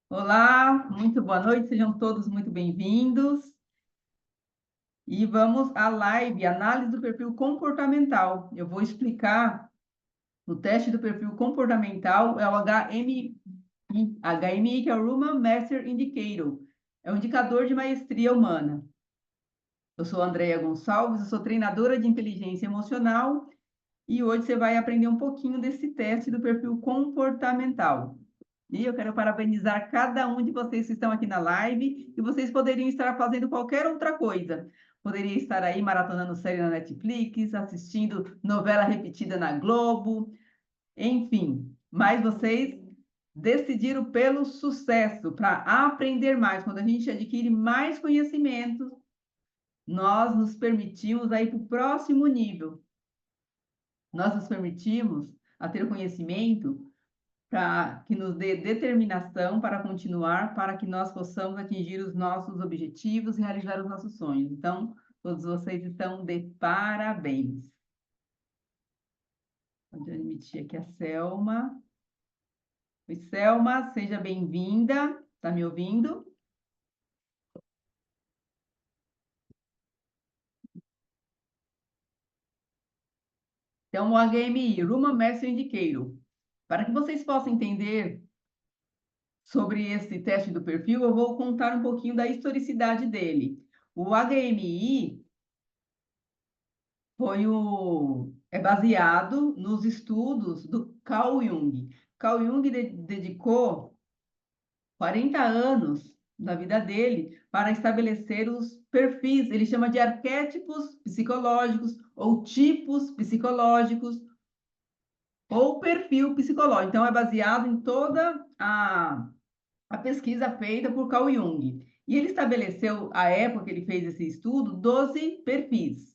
Olá, muito boa noite, sejam todos muito bem-vindos. E vamos à live, análise do perfil comportamental. Eu vou explicar o teste do perfil comportamental, é o HMI, que é o Human Master Indicator, é um indicador de maestria humana. Eu sou Andreia Gonçalves, eu sou treinadora de inteligência emocional e hoje você vai aprender um pouquinho desse teste do perfil comportamental. E eu quero parabenizar cada um de vocês que estão aqui na live, e vocês poderiam estar fazendo qualquer outra coisa. Poderia estar aí maratonando série na Netflix, assistindo novela repetida na Globo, enfim. Mas vocês decidiram pelo sucesso, para aprender mais. Quando a gente adquire mais conhecimento, nós nos permitimos aí para o próximo nível. Nós nos permitimos a ter conhecimento para que nos dê determinação para continuar, para que nós possamos atingir os nossos objetivos, realizar os nossos sonhos. Então, todos vocês estão de parabéns. Vou admitir aqui a Selma. Oi, Selma, seja bem-vinda. Está me ouvindo? Então, o HMI, Human Master Indicator. Para que vocês possam entender sobre esse teste do perfil, eu vou contar um pouquinho da historicidade dele. O HMI é baseado nos estudos do Carl Jung. Carl Jung dedicou 40 anos da vida dele para estabelecer os perfis, ele chama de arquétipos psicológicos ou tipos psicológicos ou perfil psicológico. Então, é baseado em toda a pesquisa feita por Carl Jung. E ele estabeleceu, à época que ele fez esse estudo, 12 perfis.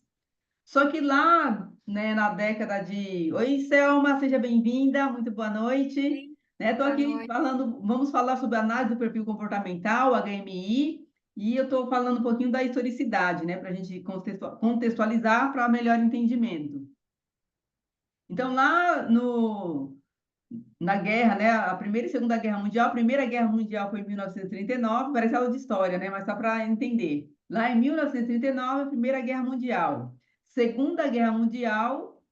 Só que lá, né, na década de... Oi, Selma, seja bem-vinda, muito boa noite. Oi, Estou boa aqui noite. falando, vamos falar sobre a análise do perfil comportamental, HMI, e eu estou falando um pouquinho da historicidade, né, para a gente contextualizar para melhor entendimento. Então, lá na guerra, né, a Primeira e Segunda Guerra Mundial, a Primeira Guerra Mundial foi em 1939, parece aula de história, né, mas só para entender. Lá em 1939, a Primeira Guerra Mundial. Segunda Guerra Mundial,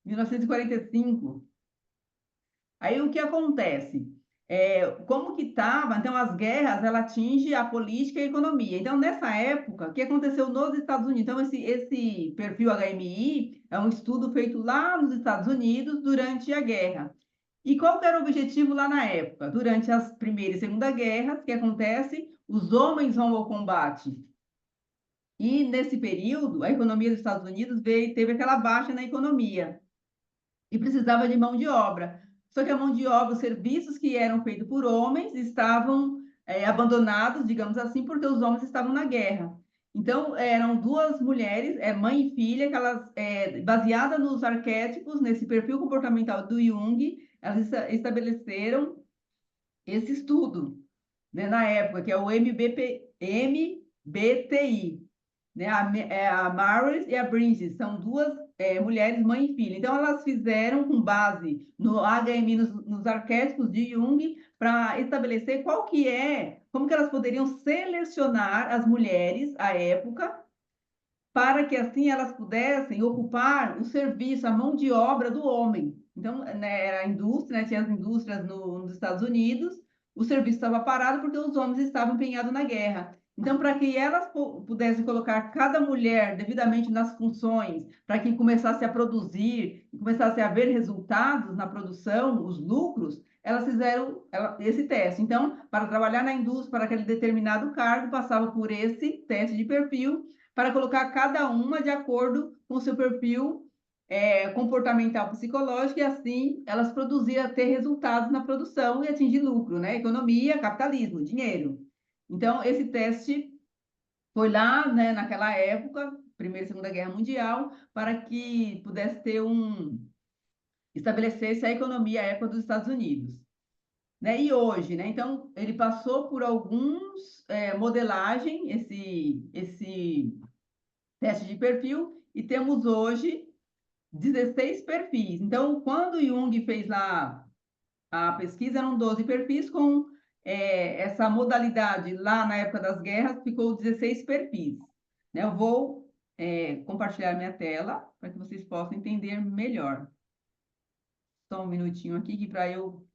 1945. Aí o que acontece? Como que estava? Então, as guerras, ela atinge a política e a economia. Então, nessa época, o que aconteceu nos Estados Unidos? Então, esse perfil HMI é um estudo feito lá nos Estados Unidos durante a guerra. E qual que era o objetivo lá na época? Durante as Primeira e Segunda Guerras, o que acontece? Os homens vão ao combate. E nesse período, a economia dos Estados Unidos teve aquela baixa na economia e precisava de mão de obra. Só que a mão de obra, os serviços que eram feitos por homens estavam abandonados, digamos assim, porque os homens estavam na guerra. Então, eram duas mulheres, mãe e filha, que elas, baseadas nos arquétipos, nesse perfil comportamental do Jung, elas estabeleceram esse estudo, né, na época, que é o MBTI, né? A Maris e a Bridget são duas mulheres, mãe e filha. Então, elas fizeram com base no HMI, nos arquétipos de Jung, para estabelecer como que elas poderiam selecionar as mulheres à época, para que assim elas pudessem ocupar o serviço, a mão de obra do homem. Então, né, era a indústria, né, tinha as indústrias nos Estados Unidos, o serviço estava parado porque os homens estavam empenhados na guerra. Então, para que elas pudessem colocar cada mulher devidamente nas funções, para que começasse a produzir, começasse a haver resultados na produção, os lucros, elas fizeram esse teste. Então, para trabalhar na indústria, para aquele determinado cargo, passava por esse teste de perfil, para colocar cada uma de acordo com o seu perfil comportamental psicológico, e assim elas produziam ter resultados na produção e atingir lucro, né? Economia, capitalismo, dinheiro. Então, esse teste foi lá, né, naquela época, Primeira e Segunda Guerra Mundial, para que pudesse ter estabelecesse a economia à época dos Estados Unidos. Né? E hoje, né? Então, ele passou por alguns modelagem, esse teste de perfil, e temos hoje 16 perfis. Então, quando Jung fez lá a pesquisa, eram 12 perfis com essa modalidade lá na época das guerras, ficou 16 perfis. Né? Eu vou compartilhar minha tela para que vocês possam entender melhor. Só um minutinho aqui, que para eu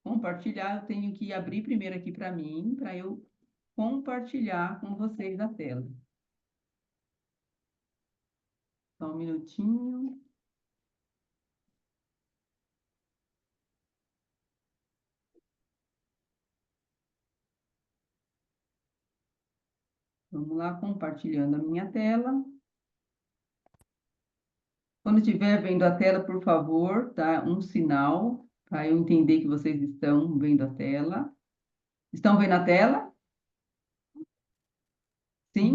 compartilhar, eu tenho que abrir primeiro aqui para mim, para eu compartilhar com vocês a tela. Só um minutinho. Vamos lá, compartilhando a minha tela. Quando estiver vendo a tela, por favor, tá? Um sinal, para eu entender que vocês estão vendo a tela. Estão vendo a tela? Sim?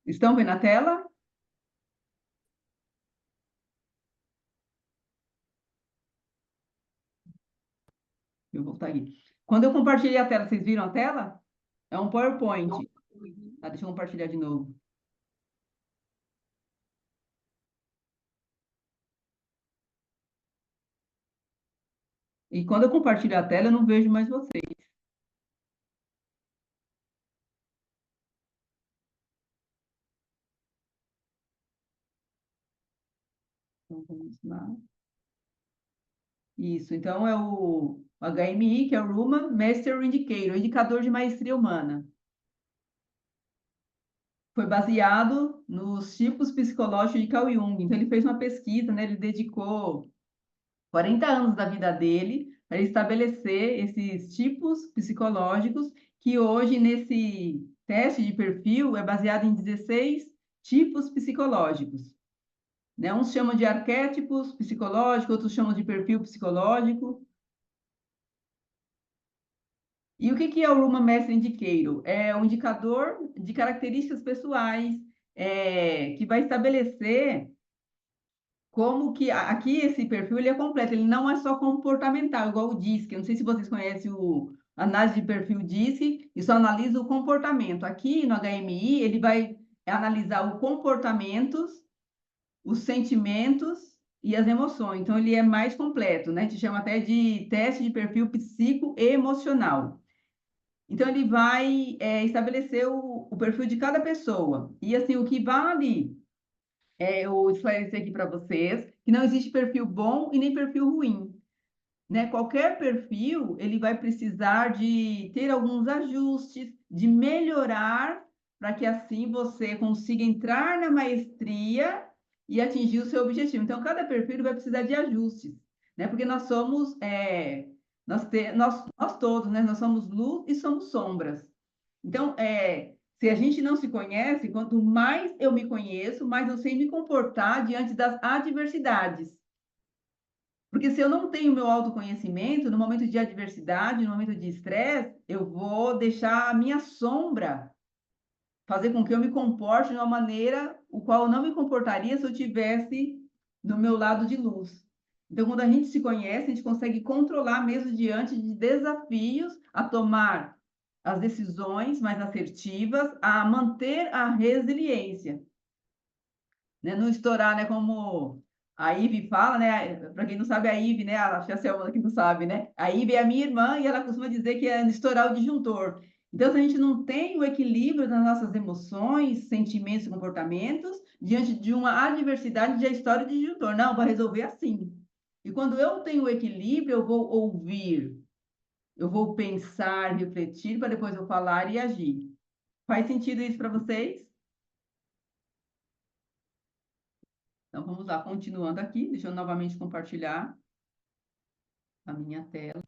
Estão vendo a tela? Eu vou voltar aqui. Quando eu compartilhei a tela, vocês viram a tela? É um PowerPoint. Tá, deixa eu compartilhar de novo. E quando eu compartilho a tela, eu não vejo mais vocês. Então, vamos lá. Isso, então é o HMI, que é o Human Mastery Indicator, indicador de maestria humana. Foi baseado nos tipos psicológicos de Carl Jung. Então, ele fez uma pesquisa, né? Ele dedicou 40 anos da vida dele para estabelecer esses tipos psicológicos, que hoje, nesse teste de perfil, é baseado em 16 tipos psicológicos. Né? Uns chamam de arquétipos psicológicos, outros chamam de perfil psicológico. E o que é o Ruma Mestre Indicator? É um indicador de características pessoais, que vai estabelecer como que aqui esse perfil ele é completo, ele não é só comportamental, igual o DISC. Eu não sei se vocês conhecem o análise de perfil DISC, e só analisa o comportamento. Aqui no HMI, ele vai analisar os comportamentos, os sentimentos e as emoções. Então, ele é mais completo, né? A gente chama até de teste de perfil psicoemocional. Então, ele vai estabelecer o perfil de cada pessoa. E, assim, o que vale eu esclarecer aqui para vocês que não existe perfil bom e nem perfil ruim, né? Qualquer perfil, ele vai precisar de ter alguns ajustes, de melhorar, para que assim você consiga entrar na maestria e atingir o seu objetivo. Então, cada perfil vai precisar de ajustes, né? Porque nós somos, nós todos, né? Nós somos luz e somos sombras. Então, se a gente não se conhece, quanto mais eu me conheço, mais eu sei me comportar diante das adversidades. Porque se eu não tenho meu autoconhecimento, no momento de adversidade, no momento de estresse, eu vou deixar a minha sombra fazer com que eu me comporte de uma maneira o qual eu não me comportaria se eu tivesse no meu lado de luz. Então, quando a gente se conhece, a gente consegue controlar mesmo diante de desafios, a tomar as decisões mais assertivas, a manter a resiliência, né? Não estourar, né? Como a Ive fala, né? Para quem não sabe, a Ive, né? Acho que a Selma que não sabe, né? A Ive é a minha irmã e ela costuma dizer que é estourar o disjuntor. Então, se a gente não tem o equilíbrio das nossas emoções, sentimentos e comportamentos, diante de uma adversidade, já estoura o disjuntor. Não, vou resolver assim. E quando eu tenho o equilíbrio, eu vou ouvir, eu vou pensar, refletir, para depois eu falar e agir. Faz sentido isso para vocês? Então, vamos lá, continuando aqui. Deixa eu novamente compartilhar a minha tela.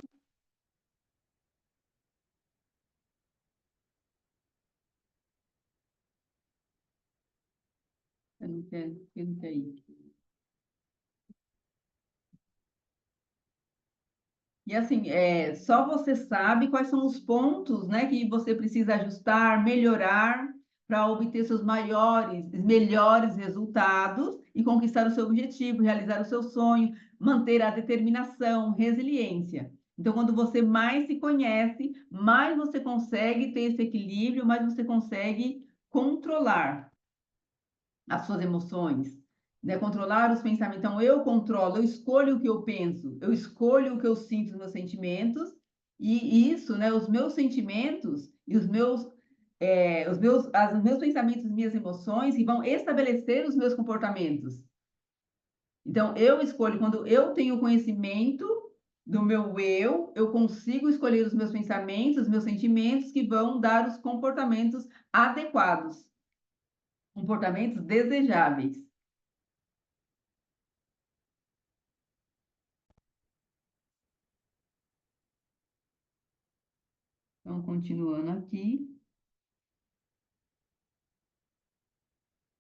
Eu não quero ir. E assim, só você sabe quais são os pontos, né, que você precisa ajustar, melhorar para obter seus melhores resultados e conquistar o seu objetivo, realizar o seu sonho, manter a determinação, resiliência. Então, quando você mais se conhece, mais você consegue ter esse equilíbrio, mais você consegue controlar. as suas emoções, né? Controlar os pensamentos. Então, eu controlo, eu escolho o que eu penso, eu escolho o que eu sinto nos meus sentimentos, e isso, né? Os meus sentimentos e os meus pensamentos, minhas emoções, que vão estabelecer os meus comportamentos. Então, eu escolho, quando eu tenho conhecimento do meu eu consigo escolher os meus pensamentos, os meus sentimentos, que vão dar os comportamentos adequados, comportamentos desejáveis. Então, continuando aqui.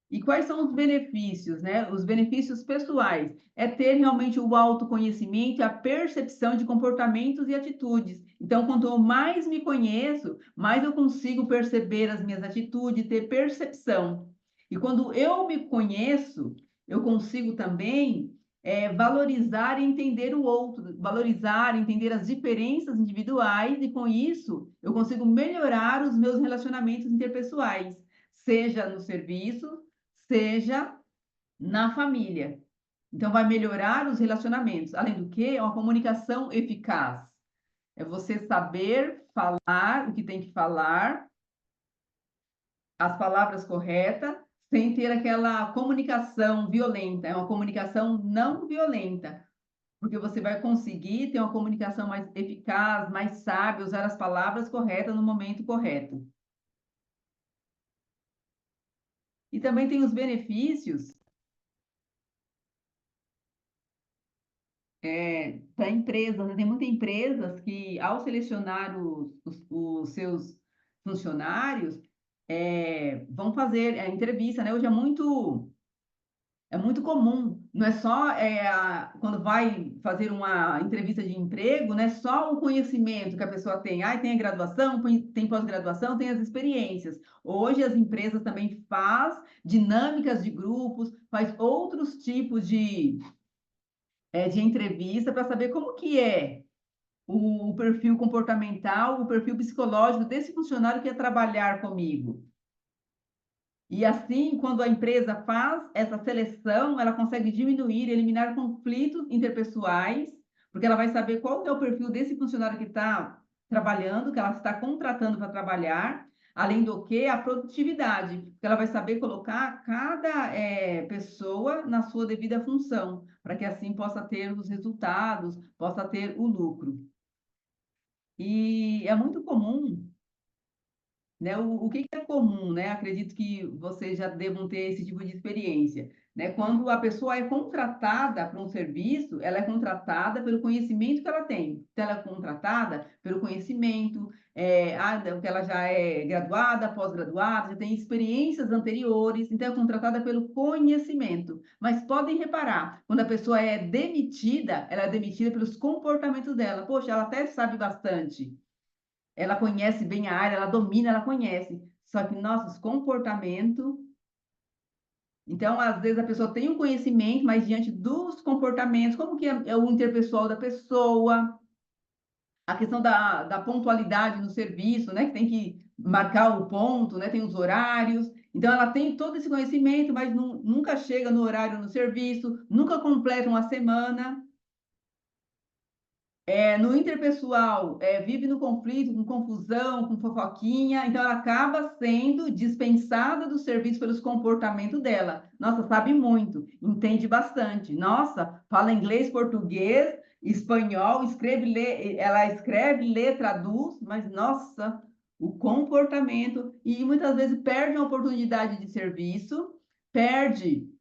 E quais são os benefícios, né? Os benefícios pessoais é ter realmente o autoconhecimento e a percepção de comportamentos e atitudes. Então, quanto eu mais me conheço, mais eu consigo perceber as minhas atitudes, ter percepção. E quando eu me conheço, eu consigo também valorizar e entender o outro, valorizar, entender as diferenças individuais, e com isso eu consigo melhorar os meus relacionamentos interpessoais, seja no serviço, seja na família. Então, vai melhorar os relacionamentos. Além do que, é uma comunicação eficaz. É você saber falar o que tem que falar, as palavras corretas, sem ter aquela comunicação violenta. É uma comunicação não violenta, porque você vai conseguir ter uma comunicação mais eficaz, mais sábia, usar as palavras corretas no momento correto. E também tem os benefícios para empresas, né? Tem muitas empresas que, ao selecionar os seus funcionários, vão fazer a entrevista, né? Hoje é muito comum, não é só quando vai fazer uma entrevista de emprego, não é só o conhecimento que a pessoa tem. Ah, tem a graduação, tem pós-graduação, tem as experiências. Hoje as empresas também faz dinâmicas de grupos, faz outros tipos de entrevista para saber como que é o perfil comportamental, o perfil psicológico desse funcionário que quer trabalhar comigo. E assim, quando a empresa faz essa seleção, ela consegue diminuir, eliminar conflitos interpessoais, porque ela vai saber qual é o perfil desse funcionário que está trabalhando, que ela está contratando para trabalhar, além do que a produtividade, porque ela vai saber colocar cada pessoa na sua devida função, para que assim possa ter os resultados, possa ter o lucro. E é muito comum, né? O que que é comum, né? Acredito que vocês já devam ter esse tipo de experiência, né? Quando a pessoa é contratada para um serviço, ela é contratada pelo conhecimento que ela tem. Então, ela é contratada pelo conhecimento, que ela já é graduada, pós-graduada, já tem experiências anteriores, então é contratada pelo conhecimento. Mas podem reparar, quando a pessoa é demitida, ela é demitida pelos comportamentos dela. Poxa, ela até sabe bastante, ela conhece bem a área, ela domina, ela conhece. Só que nossos comportamentos. Então, às vezes a pessoa tem um conhecimento, mas diante dos comportamentos, como que é o interpessoal da pessoa, a questão da pontualidade no serviço, né? Que tem que marcar o ponto, né? Tem os horários. Então, ela tem todo esse conhecimento, mas nunca chega no horário no serviço, nunca completa uma semana. No interpessoal, vive no conflito, com confusão, com fofoquinha, então ela acaba sendo dispensada do serviço pelos comportamentos dela. Nossa, sabe muito, entende bastante. Nossa, fala inglês, português, espanhol, ela escreve, lê, traduz, mas nossa, o comportamento, e muitas vezes perde uma oportunidade de serviço, perde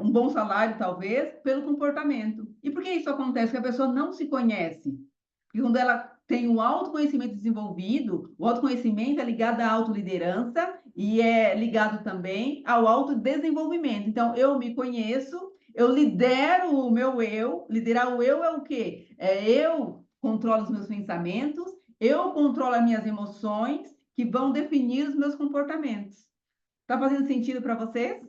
um bom salário, talvez, pelo comportamento. E por que isso acontece? Porque a pessoa não se conhece. Porque quando ela tem o autoconhecimento desenvolvido, o autoconhecimento é ligado à autoliderança e é ligado também ao autodesenvolvimento. Então, eu me conheço, eu lidero o meu eu. Liderar o eu é o quê? Eu controlo os meus pensamentos, eu controlo as minhas emoções, que vão definir os meus comportamentos. Está fazendo sentido para vocês?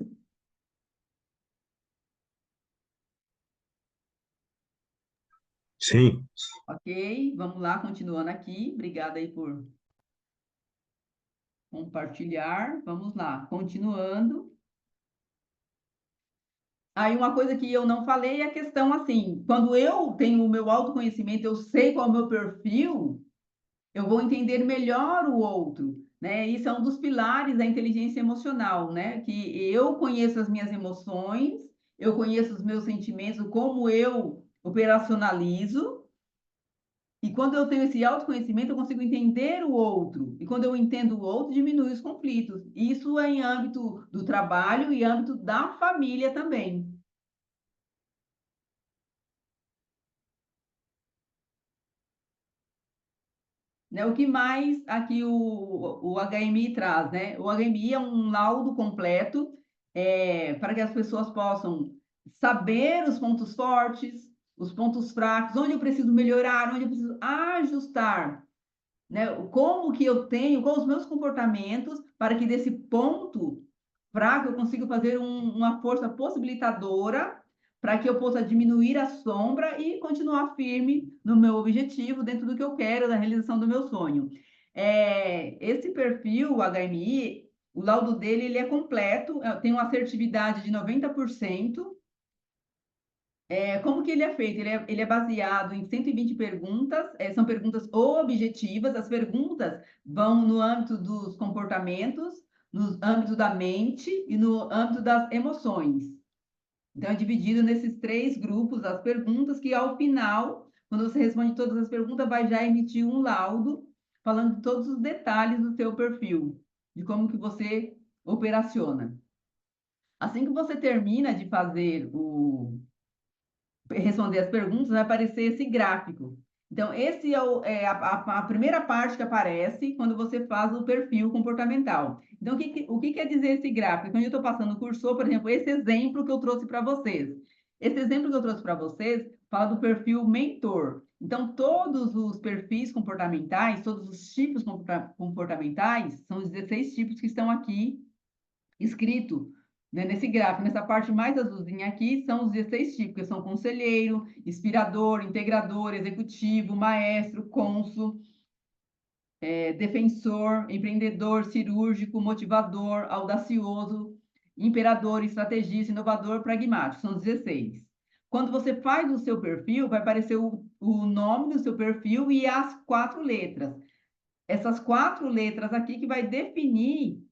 Sim, Ok, vamos lá, continuando aqui. Obrigada aí por compartilhar. Vamos lá, continuando. Aí uma coisa que eu não falei é a questão assim, quando eu tenho o meu autoconhecimento, eu sei qual é o meu perfil, eu vou entender melhor o outro, né? Isso é um dos pilares da inteligência emocional, né? Que eu conheço as minhas emoções, eu conheço os meus sentimentos, como eu operacionalizo, e quando eu tenho esse autoconhecimento, eu consigo entender o outro. E quando eu entendo o outro, diminui os conflitos. Isso é em âmbito do trabalho e âmbito da família também. Né? O que mais aqui o HMI traz, né? O HMI é um laudo completo para que as pessoas possam saber os pontos fortes, os pontos fracos, onde eu preciso melhorar, onde eu preciso ajustar, né? Como que eu tenho, quais os meus comportamentos para que desse ponto fraco eu consiga fazer uma força possibilitadora para que eu possa diminuir a sombra e continuar firme no meu objetivo, dentro do que eu quero, da realização do meu sonho. Esse perfil, o HMI, o laudo dele ele é completo, tem uma assertividade de 90%. Como que ele é feito? Ele é baseado em 120 perguntas, são perguntas objetivas, as perguntas vão no âmbito dos comportamentos, no âmbito da mente e no âmbito das emoções. Então, é dividido nesses três grupos as perguntas, que ao final, quando você responde todas as perguntas, vai já emitir um laudo falando de todos os detalhes do seu perfil, de como que você operaciona. Assim que você termina de fazer responder as perguntas, vai aparecer esse gráfico. Então, esse é a primeira parte que aparece quando você faz o perfil comportamental. Então, o que quer dizer esse gráfico? Quando eu estou passando o cursor, por exemplo, esse exemplo que eu trouxe para vocês. Esse exemplo que eu trouxe para vocês fala do perfil mentor. Então, todos os perfis comportamentais, todos os tipos comportamentais, são os 16 tipos que estão aqui escrito, né, nesse gráfico. Nessa parte mais azulzinha aqui são os 16 tipos, que são conselheiro, inspirador, integrador, executivo, maestro, cônsul, defensor, empreendedor, cirúrgico, motivador, audacioso, imperador, estrategista, inovador, pragmático. São 16. Quando você faz o seu perfil, vai aparecer o nome do seu perfil e as 4 letras. Essas 4 letras aqui que vai definir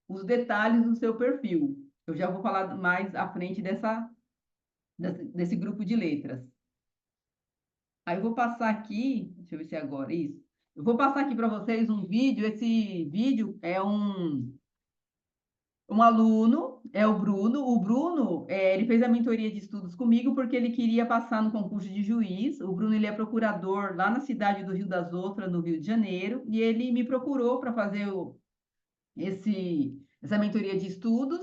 os detalhes do seu perfil. Eu já vou falar mais à frente desse grupo de letras. Aí eu vou passar aqui, deixa eu ver se é agora isso. Eu vou passar aqui para vocês um vídeo. Esse vídeo é um aluno, é o Bruno. O Bruno, ele fez a mentoria de estudos comigo porque ele queria passar no concurso de juiz. O Bruno, ele é procurador lá na cidade do Rio das Ostras, no Rio de Janeiro, e ele me procurou para fazer essa mentoria de estudos,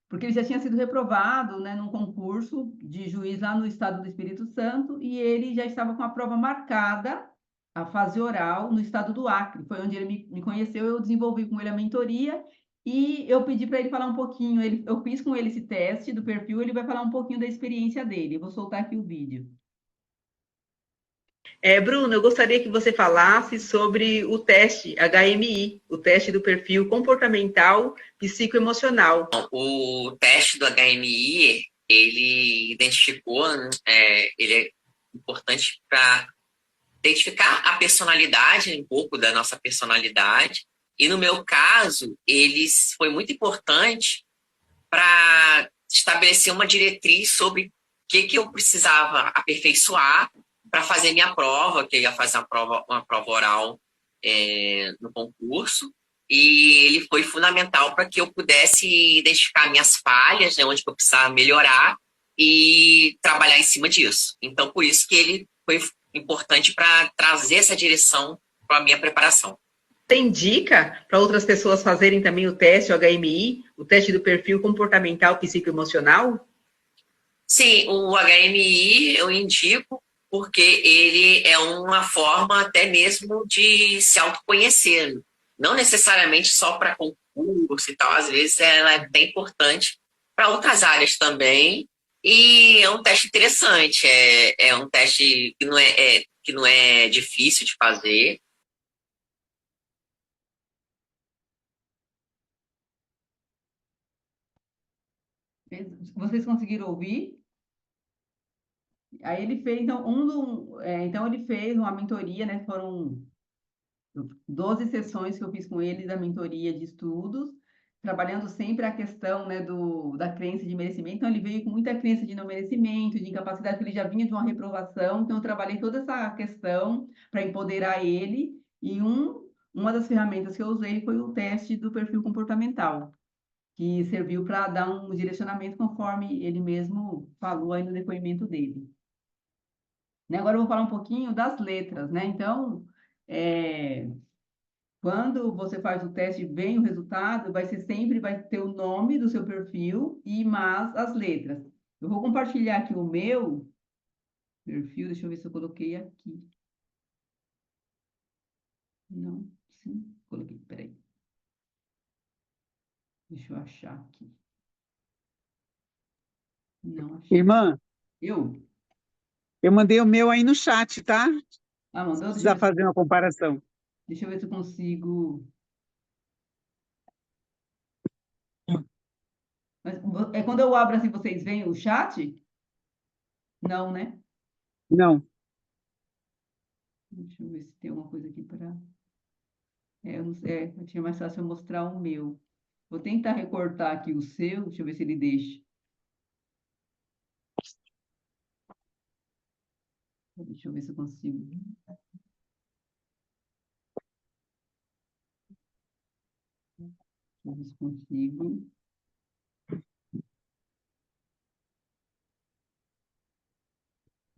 porque ele já tinha sido reprovado, né, num concurso de juiz lá no estado do Espírito Santo, e ele já estava com a prova marcada, a fase oral, no estado do Acre. Foi onde ele me conheceu, eu desenvolvi com ele a mentoria, e eu pedi para ele falar um pouquinho, eu fiz com ele esse teste do perfil, ele vai falar um pouquinho da experiência dele. Eu vou soltar aqui o vídeo. Bruno, eu gostaria que você falasse sobre o teste HMI, o teste do perfil comportamental psicoemocional. O teste do HMI, ele identificou, né, ele é importante para identificar a personalidade, um pouco da nossa personalidade. E no meu caso, ele foi muito importante para estabelecer uma diretriz sobre o que eu precisava aperfeiçoar para fazer minha prova, que eu ia fazer uma prova oral no concurso. E ele foi fundamental para que eu pudesse identificar minhas falhas, né, onde eu precisava melhorar e trabalhar em cima disso. Então, por isso que ele foi importante para trazer essa direção para a minha preparação. Tem dica para outras pessoas fazerem também o teste o HMI, o teste do perfil comportamental psicoemocional? Sim, o HMI eu indico porque ele é uma forma até mesmo de se autoconhecer. Não necessariamente só para concurso e tal, às vezes ela é bem importante para outras áreas também. E é um teste interessante, é um teste que não é difícil de fazer. Vocês conseguiram ouvir? Aí ele fez, então, então ele fez uma mentoria, né? Foram 12 sessões que eu fiz com ele da mentoria de estudos, trabalhando sempre a questão, né, da crença de merecimento. Então, ele veio com muita crença de não merecimento, de incapacidade, porque ele já vinha de uma reprovação. Então, eu trabalhei toda essa questão para empoderar ele. E uma das ferramentas que eu usei foi o teste do perfil comportamental, que serviu para dar um direcionamento conforme ele mesmo falou aí no depoimento dele. Né, agora eu vou falar um pouquinho das letras, né? Então, é, quando você faz o teste e vem o resultado, vai ter o nome do seu perfil e mais as letras. Eu vou compartilhar aqui o meu perfil, deixa eu ver se eu coloquei aqui. Não, sim, coloquei, peraí. Deixa eu achar aqui. Não achei. Irmã, Eu? eu mandei o meu aí no chat, tá? Ah, Se mandou? precisar fazer uma comparação. Deixa eu ver se eu consigo. Mas, é quando eu abro assim, vocês veem o chat? Não, né? Não. Deixa eu ver se tem alguma coisa aqui para. Eu não sei, eu tinha mais fácil eu mostrar o meu. Vou tentar recortar aqui o seu, deixa eu ver se ele deixa. Deixa eu ver se eu consigo. Deixa eu ver se consigo.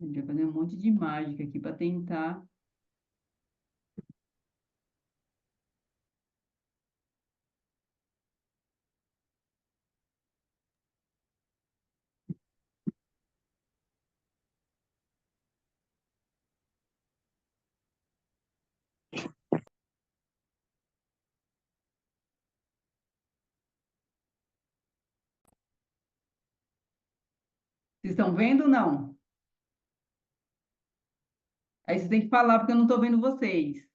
A gente vai fazer um monte de mágica aqui para tentar. Vocês estão vendo ou não? Aí vocês têm que falar, porque eu não estou vendo vocês.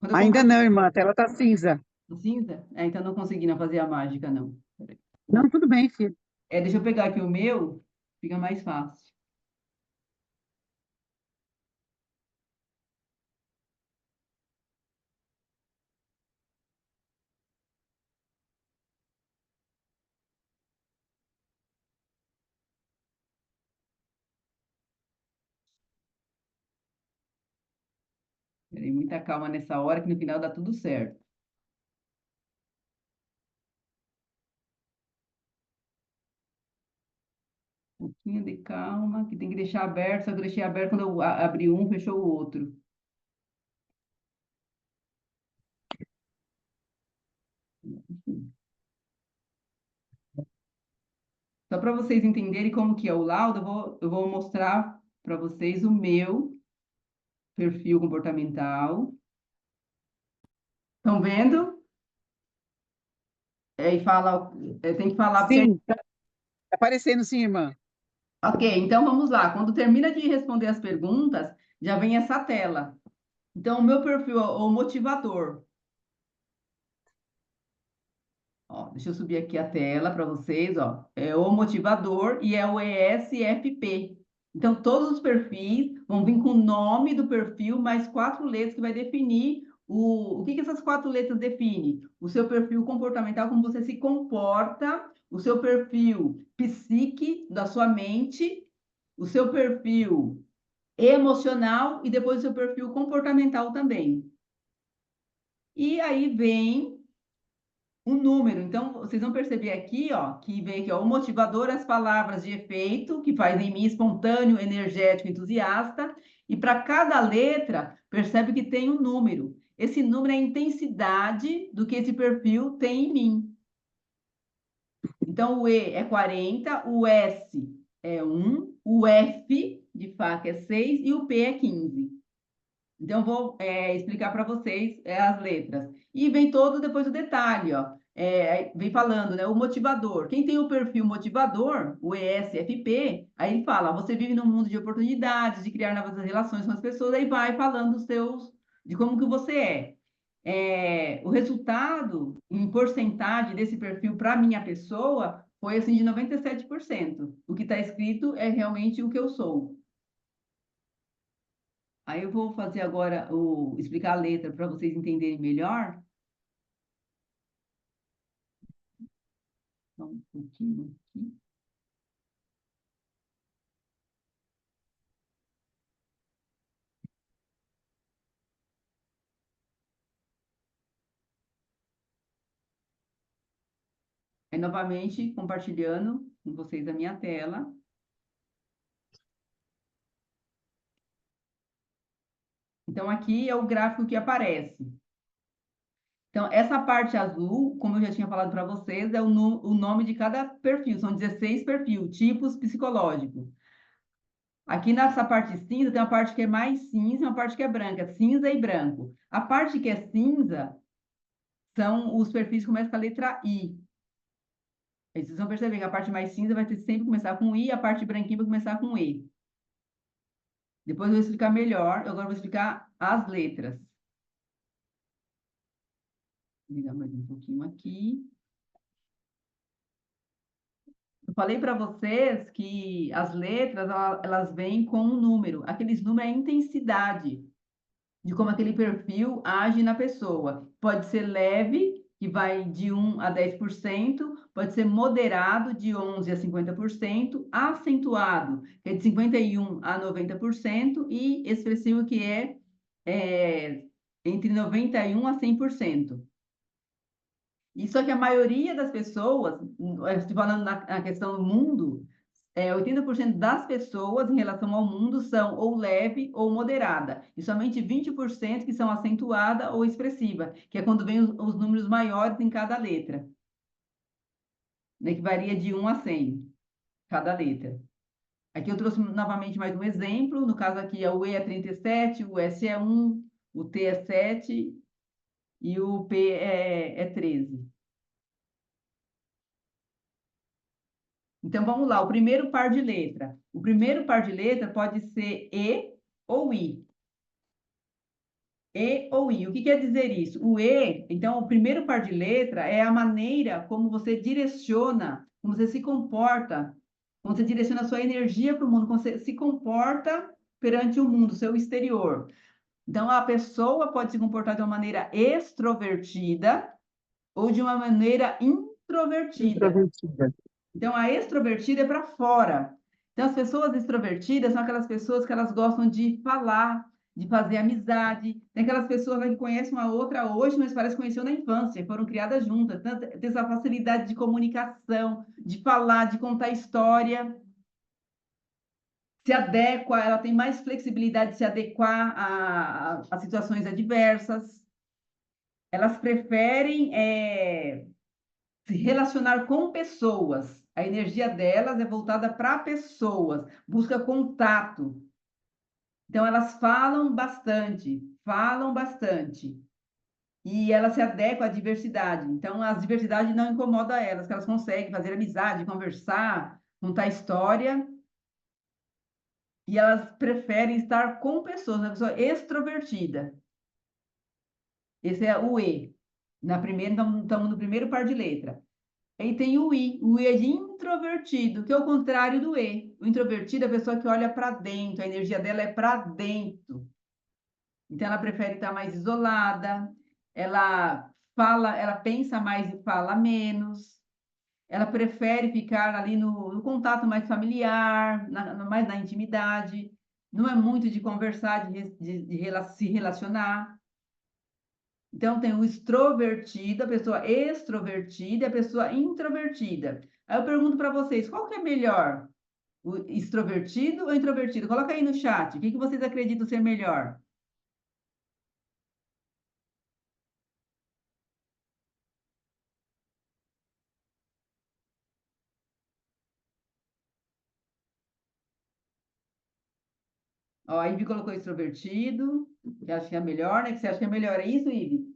Quando eu Ainda não, compartilho irmã, a tela tá cinza. no cinza, então não consegui não fazer a mágica, não. Peraí. Não, tudo bem, filho. Deixa eu pegar aqui o meu, fica mais fácil. Peraí, muita calma nessa hora, que no final dá tudo certo. Um pouquinho de calma, que tem que deixar aberto, só que eu deixei aberto quando eu abri um, fechou o outro. Só para vocês entenderem como que é o laudo, eu vou mostrar para vocês o meu perfil comportamental. Estão vendo? E fala, tem que falar porque. Sim, tá aparecendo sim, irmã. Ok, então vamos lá. Quando termina de responder as perguntas, já vem essa tela. Então, o meu perfil é o motivador. Ó, deixa eu subir aqui a tela para vocês, ó. É o motivador e é o ESFP. Então, todos os perfis vão vir com o nome do perfil, mais 4 letras que vai definir o que que essas 4 letras definem. O seu perfil comportamental, como você se comporta, o seu perfil psique da sua mente, o seu perfil emocional e depois o seu perfil comportamental também. E aí vem um número. Então, vocês vão perceber aqui, ó, que vem aqui, ó, o motivador, as palavras de efeito, que faz em mim espontâneo, energético, entusiasta. E para cada letra, percebe que tem um número. Esse número é a intensidade do que esse perfil tem em mim. Então, o E é 40, o S é 1, o F de faca é 6 e o P é 15. Então, vou explicar para vocês as letras. E vem todo depois o detalhe, ó. Vem falando, né? O motivador. Quem tem o perfil motivador, o ESFP, aí ele fala: você vive num mundo de oportunidades, de criar novas relações com as pessoas, aí vai falando de como que você é. o resultado em porcentagem desse perfil para minha pessoa foi assim de 97%. O que está escrito é realmente o que eu sou. Aí eu vou fazer agora explicar a letra para vocês entenderem melhor. Só um pouquinho aqui. Aí, novamente, compartilhando com vocês a minha tela. Então, aqui é o gráfico que aparece. Então, essa parte azul, como eu já tinha falado para vocês, é o nome de cada perfil. São 16 perfis, tipos psicológicos. Aqui nessa parte cinza, tem uma parte que é mais cinza e uma parte que é branca. Cinza e branco. A parte que é cinza são os perfis que começam com a letra I. Aí vocês vão perceber que a parte mais cinza vai ter sempre começar com I, a parte branquinha vai começar com E. Depois eu vou explicar melhor. Agora eu vou explicar as letras. Vou ligar mais um pouquinho aqui. Eu falei para vocês que as letras, elas vêm com um número. Aqueles números é a intensidade de como aquele perfil age na pessoa. Pode ser leve, que vai de 1 a 10%, pode ser moderado, de 11 a 50%, acentuado, que é de 51 a 90%, e expressivo, que é entre 91 a 100%. E só que a maioria das pessoas, estou falando na questão do mundo, 80% das pessoas em relação ao mundo são ou leve ou moderada, e somente 20% que são acentuada ou expressiva, que é quando vem os números maiores em cada letra, né, que varia de 1 a 100, cada letra. Aqui eu trouxe novamente mais um exemplo, no caso aqui o E é 37, o S é 1, o T é 7 e o P é 13. Então, vamos lá, o primeiro par de letra. O primeiro par de letra pode ser E ou I. E ou I. O que quer dizer isso? O E, então, o primeiro par de letra é a maneira como você direciona, como você se comporta, como você direciona a sua energia para o mundo, como você se comporta perante o mundo, seu exterior. Então, a pessoa pode se comportar de uma maneira extrovertida ou de uma maneira introvertida. Introvertida. Então, a extrovertida é para fora. Então, as pessoas extrovertidas são aquelas pessoas que elas gostam de falar, de fazer amizade. Tem aquelas pessoas que conhecem uma outra hoje, mas parece que conheceu na infância, foram criadas juntas. Tem essa facilidade de comunicação, de falar, de contar história. Se adequa, ela tem mais flexibilidade de se adequar a situações adversas. Elas preferem se relacionar com pessoas. A energia delas é voltada para pessoas, busca contato. Então, elas falam bastante, falam bastante. E elas se adequam à diversidade. Então, as diversidades não incomodam elas, que elas conseguem fazer amizade, conversar, contar história. E elas preferem estar com pessoas, uma pessoa extrovertida. Esse é o E. Na primeira, então, estamos no primeiro par de letra. Aí tem o I. O I é de introvertido, que é o contrário do E. O introvertido é a pessoa que olha para dentro, a energia dela é para dentro. Então, ela prefere estar mais isolada, ela fala, ela pensa mais e fala menos, ela prefere ficar ali no contato mais familiar, mais na intimidade, não é muito de conversar, se relacionar. Então, tem o extrovertido, a pessoa extrovertida e a pessoa introvertida. Aí eu pergunto para vocês, qual que é melhor? O extrovertido ou introvertido? Coloca aí no chat, o que que vocês acreditam ser melhor? Ó, a Ivy colocou extrovertido, que acha que é melhor, né? Que você acha que é melhor, é isso, Ivy?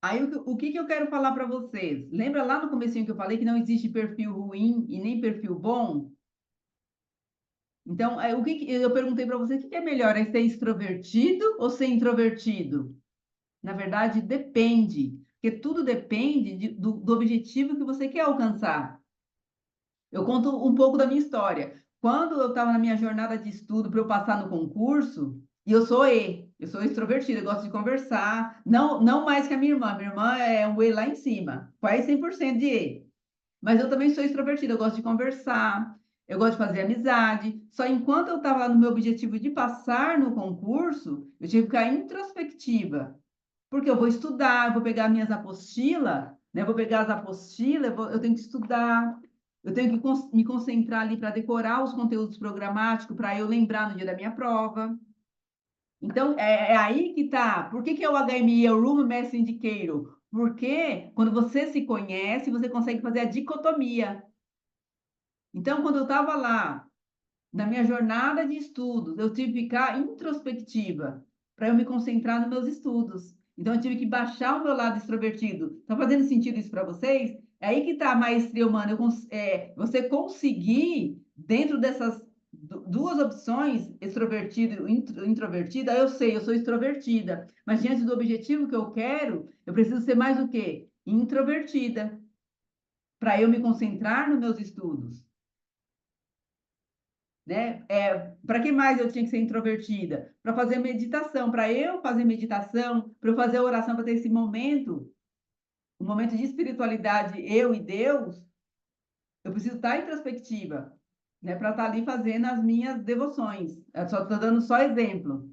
Aí, o que que eu quero falar para vocês? Lembra lá no comecinho que eu falei que não existe perfil ruim e nem perfil bom? Então, eu perguntei para você, o que é melhor, é ser extrovertido ou ser introvertido? Na verdade, depende, porque tudo depende do objetivo que você quer alcançar. Eu conto um pouco da minha história. Quando eu estava na minha jornada de estudo para eu passar no concurso, e eu sou extrovertida, eu gosto de conversar, não mais que a minha irmã. Minha irmã é um E lá em cima, quase 100% de E. Mas eu também sou extrovertida, eu gosto de conversar, eu gosto de fazer amizade. Só enquanto eu estava lá no meu objetivo de passar no concurso, eu tive que ficar introspectiva, porque eu vou estudar, eu vou pegar minhas apostilas, né? Eu vou pegar as apostilas, eu tenho que estudar, eu tenho que me concentrar ali para decorar os conteúdos programáticos, para eu lembrar no dia da minha prova. Então, é aí que está. Por que é o HMI, é o Room Master Indicator? Porque quando você se conhece, você consegue fazer a dicotomia. Então, quando eu estava lá, na minha jornada de estudos, eu tive que ficar introspectiva para eu me concentrar nos meus estudos. Então, eu tive que baixar o meu lado extrovertido. Está fazendo sentido isso para vocês? É aí que está a maestria humana. Você conseguir, dentro dessas duas opções, extrovertido e introvertida, eu sei, eu sou extrovertida. Mas diante do objetivo que eu quero, eu preciso ser mais o quê? Introvertida, para eu me concentrar nos meus estudos. Né? Para que mais eu tinha que ser introvertida? Para fazer meditação, para eu fazer meditação, para eu fazer oração, para ter esse momento, um momento de espiritualidade, eu e Deus, eu preciso estar introspectiva, né? Para estar ali fazendo as minhas devoções. Eu só estou dando só exemplo.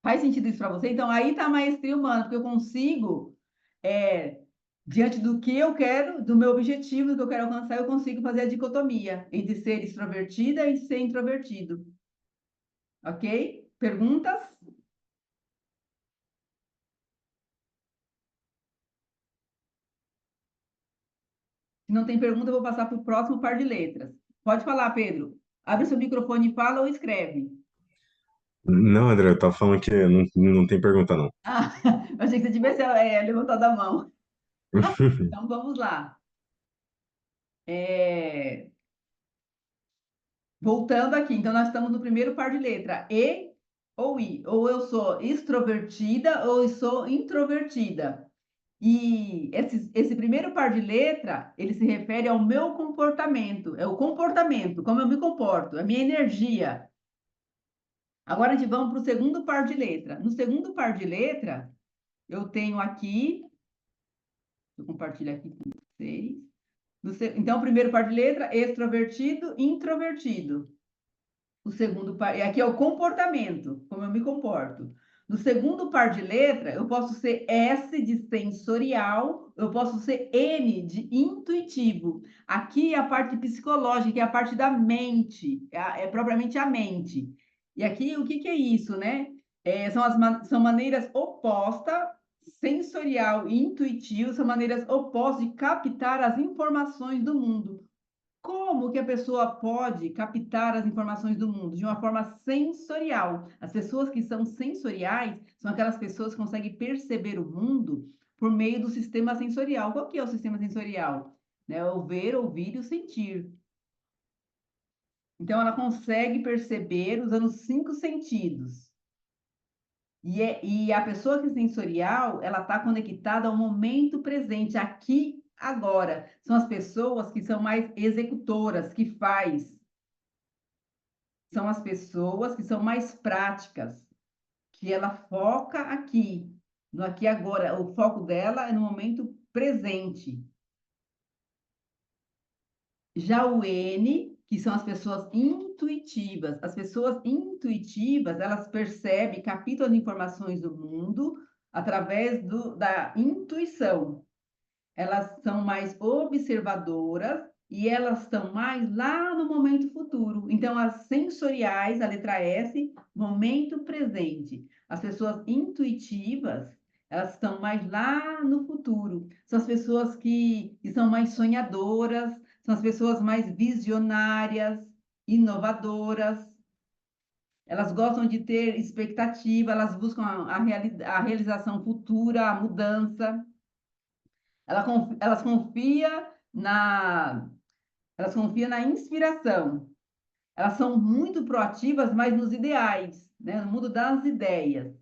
Faz sentido isso para você? Então, aí está a maestria humana, porque eu consigo, é, diante do que eu quero, do meu objetivo, do que eu quero alcançar, eu consigo fazer a dicotomia entre ser extrovertida e ser introvertido. Ok? Perguntas? Se não tem pergunta, eu vou passar para o próximo par de letras. Pode falar, Pedro. Abre seu microfone e fala ou escreve. Não, André, eu tava falando que não tem pergunta, não. Ah, eu achei que você tivesse levantado a mão. Então vamos lá. É, Voltando aqui, então nós estamos no primeiro par de letra, E ou I. Ou eu sou extrovertida ou eu sou introvertida. E esse primeiro par de letra, ele se refere ao meu comportamento. É o comportamento, como eu me comporto, a minha energia. Agora a gente vamos para o segundo par de letra. No segundo par de letra, eu tenho aqui, eu compartilho aqui com vocês. Então, o primeiro par de letra, extrovertido, introvertido. O segundo par, e aqui é o comportamento, como eu me comporto. No segundo par de letra, eu posso ser S de sensorial, eu posso ser N de intuitivo. Aqui é a parte psicológica, é a parte da mente, é propriamente a mente. E aqui, o que é isso, né? São maneiras opostas, sensorial e intuitivo, são maneiras opostas de captar as informações do mundo. Como que a pessoa pode captar as informações do mundo? De uma forma sensorial. As pessoas que são sensoriais são aquelas pessoas que conseguem perceber o mundo por meio do sistema sensorial. Qual que é o sistema sensorial? Né? O ver, ouvir e o sentir. Então, ela consegue perceber usando os 5 sentidos. E a pessoa que é sensorial, ela está conectada ao momento presente, aqui, agora. São as pessoas que são mais executoras, que faz. São as pessoas que são mais práticas, que ela foca aqui, no aqui e agora. O foco dela é no momento presente. Já o N, que são as pessoas intuitivas. As pessoas intuitivas, elas percebem, captam as informações do mundo através da intuição. Elas são mais observadoras e elas estão mais lá no momento futuro. Então, as sensoriais, a letra S, momento presente. As pessoas intuitivas, elas estão mais lá no futuro. São as pessoas que são mais sonhadoras, são as pessoas mais visionárias, inovadoras. Elas gostam de ter expectativa, elas buscam a realização futura, a mudança. Elas confiam na inspiração. elas são muito proativas, mas nos ideais, né? No mundo das ideias.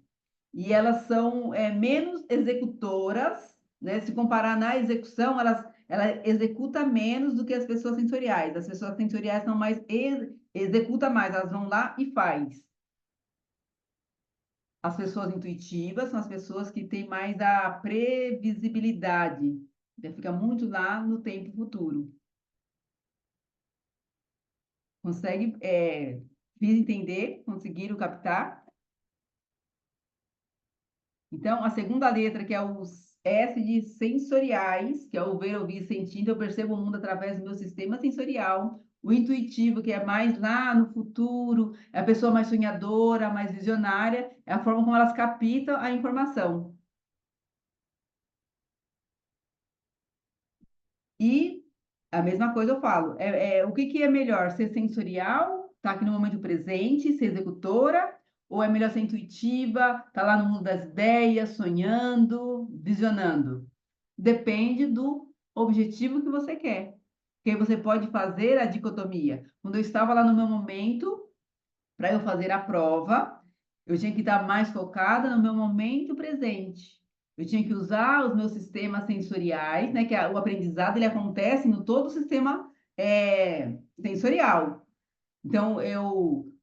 E elas são menos executoras, né? Se comparar na execução, ela executa menos do que as pessoas sensoriais. As pessoas sensoriais são mais executa mais, elas vão lá e faz. As pessoas intuitivas são as pessoas que têm mais a previsibilidade, né? Fica muito lá no tempo futuro. Consegue fiz entender? Conseguiram captar? Então, a segunda letra, que é o S de sensoriais, que é o ver, ouvir, sentindo, eu percebo o mundo através do meu sistema sensorial. O intuitivo, que é mais lá no futuro, é a pessoa mais sonhadora, mais visionária, é a forma como elas captam a informação. E a mesma coisa eu falo, o que que é melhor, ser sensorial, estar aqui no momento presente, ser executora, ou é melhor ser intuitiva, estar lá no mundo das ideias, sonhando, visionando? Depende do objetivo que você quer. Porque aí você pode fazer a dicotomia. Quando eu estava lá no meu momento, para eu fazer a prova, eu tinha que estar mais focada no meu momento presente. Eu tinha que usar os meus sistemas sensoriais, né? Que o aprendizado ele acontece no todo o sistema sensorial. Então,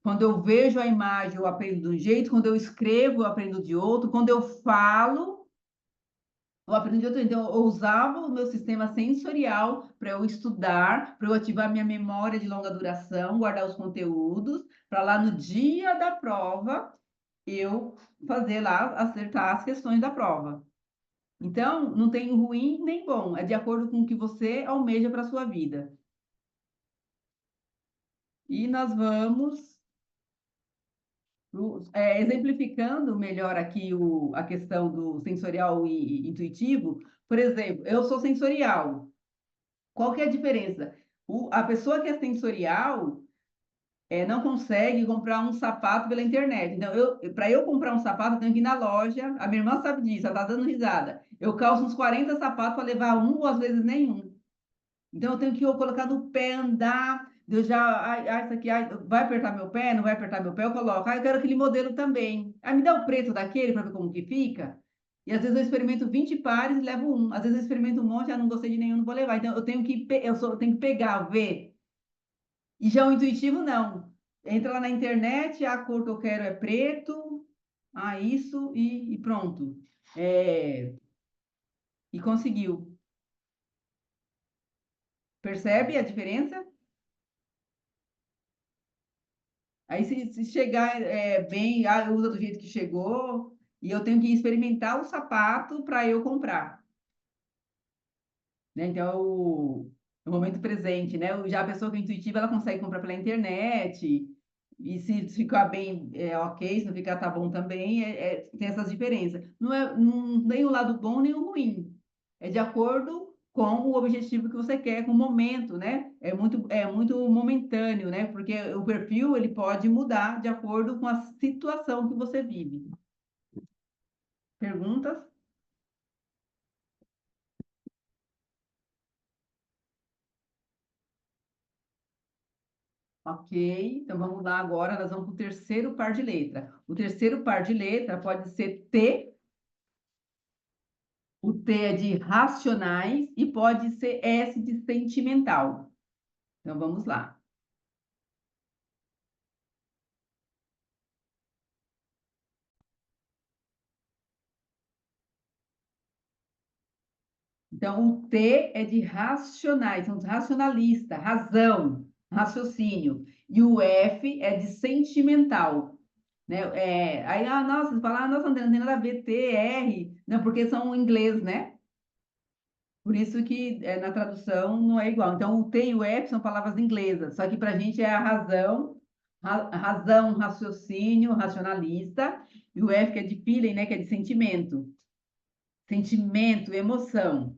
quando eu vejo a imagem, eu aprendo de um jeito, quando eu escrevo, eu aprendo de outro, quando eu falo, eu aprendi outro. Então, eu usava o meu sistema sensorial para eu estudar, para eu ativar minha memória de longa duração, guardar os conteúdos, para lá no dia da prova eu fazer lá, acertar as questões da prova. Então, não tem ruim nem bom, é de acordo com o que você almeja para a sua vida. E nós vamos exemplificando melhor aqui a questão do sensorial e intuitivo. Por exemplo, eu sou sensorial. Qual que é a diferença? A pessoa que é sensorial não consegue comprar um sapato pela internet. Então, para eu comprar um sapato, eu tenho que ir na loja. A minha irmã sabe disso, ela está dando risada. Eu calço uns 40 sapatos para levar um ou às vezes nenhum. Então, eu tenho que colocar no pé, andar. Eu já, isso aqui, vai apertar meu pé? Não vai apertar meu pé? Eu coloco. Eu quero aquele modelo também. Me dá o preço daquele para ver como que fica. E às vezes eu experimento 20 pares e levo um. Às vezes eu experimento um monte, não gostei de nenhum, não vou levar. Então, eu tenho que pegar, ver. E já o intuitivo, não. Entra lá na internet, a cor que eu quero é preto, isso e pronto. E conseguiu. Percebe a diferença? Aí se chegar bem, usa do jeito que chegou, e eu tenho que experimentar o sapato para eu comprar. Né? Então, o momento presente, né? Já a pessoa que é intuitiva, ela consegue comprar pela internet, e se ficar bem, ok, se não ficar, tá bom também, tem essas diferenças. Não é nem o lado bom, nem o ruim. É de acordo com o objetivo que você quer, com o momento, né? É muito momentâneo, né? Porque o perfil, ele pode mudar de acordo com a situação que você vive. Perguntas? Ok, então vamos lá agora, nós vamos para o terceiro par de letra. O terceiro par de letra pode ser T, o T é de racionais e pode ser S de sentimental. Então vamos lá. Então o T é de racionais, são racionalista, razão, raciocínio. E o F é de sentimental. Né? Aí, nossa, você fala, nossa, não tem nada a ver, T, R, não, porque são em inglês, né? Por isso que na tradução não é igual. Então, o T e o F são palavras inglesas, só que para a gente é a razão, razão, raciocínio, racionalista, e o F que é de feeling, né, que é de sentimento. Sentimento, emoção.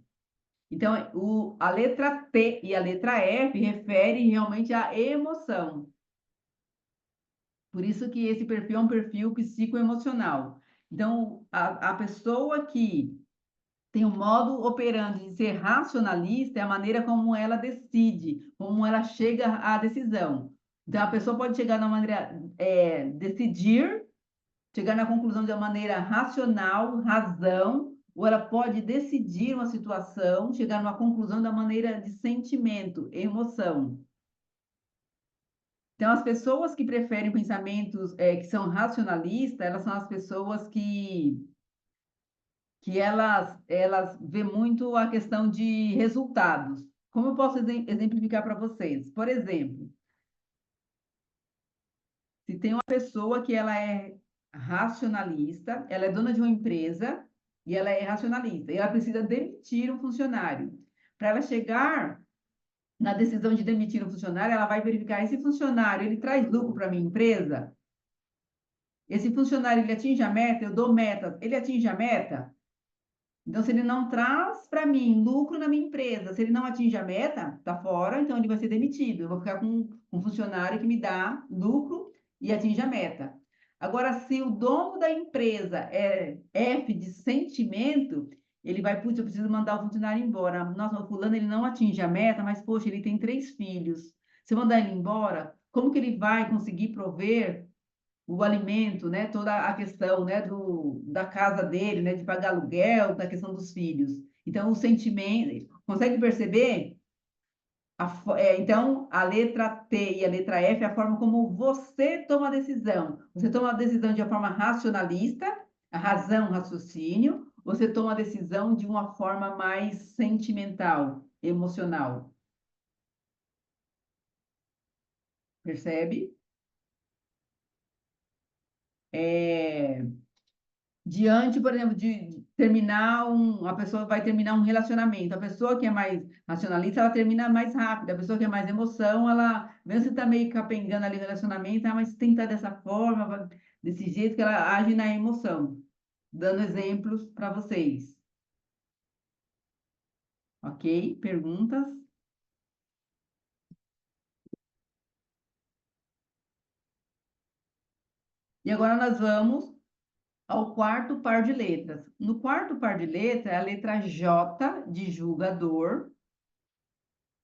Então, a letra T e a letra F referem realmente à emoção. Por isso que esse perfil é um perfil psicoemocional. Então, a pessoa que tem um modo operandi de ser racionalista, é a maneira como ela decide, como ela chega à decisão. Então, a pessoa pode chegar na maneira, decidir, chegar na conclusão de uma maneira racional, razão, ou ela pode decidir uma situação, chegar numa conclusão da maneira de sentimento, emoção. Então, as pessoas que preferem pensamentos que são racionalistas, elas são as pessoas que elas vê muito a questão de resultados. Como eu posso exemplificar para vocês? Por exemplo, se tem uma pessoa que ela é racionalista, ela é dona de uma empresa e ela é racionalista, e ela precisa demitir um funcionário. Para ela chegar na decisão de demitir um funcionário, ela vai verificar esse funcionário, ele traz lucro para a minha empresa? Esse funcionário, ele atinge a meta? Eu dou meta, ele atinge a meta? Então, se ele não traz para mim lucro na minha empresa, se ele não atinge a meta, tá fora, então ele vai ser demitido. Eu vou ficar com um funcionário que me dá lucro e atinge a meta. Agora, se o dono da empresa é F de sentimento, ele vai, putz, eu preciso mandar o funcionário embora. Nossa, o fulano ele não atinge a meta, mas, poxa, ele tem 3 filhos. Se eu mandar ele embora, como que ele vai conseguir prover o alimento, né? Toda a questão, né? Da casa dele, né? De pagar aluguel, da questão dos filhos. Então, o sentimento, consegue perceber? Então, a letra T e a letra F é a forma como você toma a decisão. Você toma a decisão de uma forma racionalista, a razão, raciocínio, você toma a decisão de uma forma mais sentimental, emocional. Percebe? É, diante, por exemplo, de terminar a pessoa vai terminar um relacionamento. A pessoa que é mais racionalista, ela termina mais rápido. A pessoa que é mais emoção, ela, mesmo se está meio capengando ali o relacionamento, mas tem que estar dessa forma, desse jeito que ela age na emoção. Dando exemplos para vocês. Ok? Perguntas? E agora nós vamos ao quarto par de letras. No quarto par de letras é a letra J de julgador,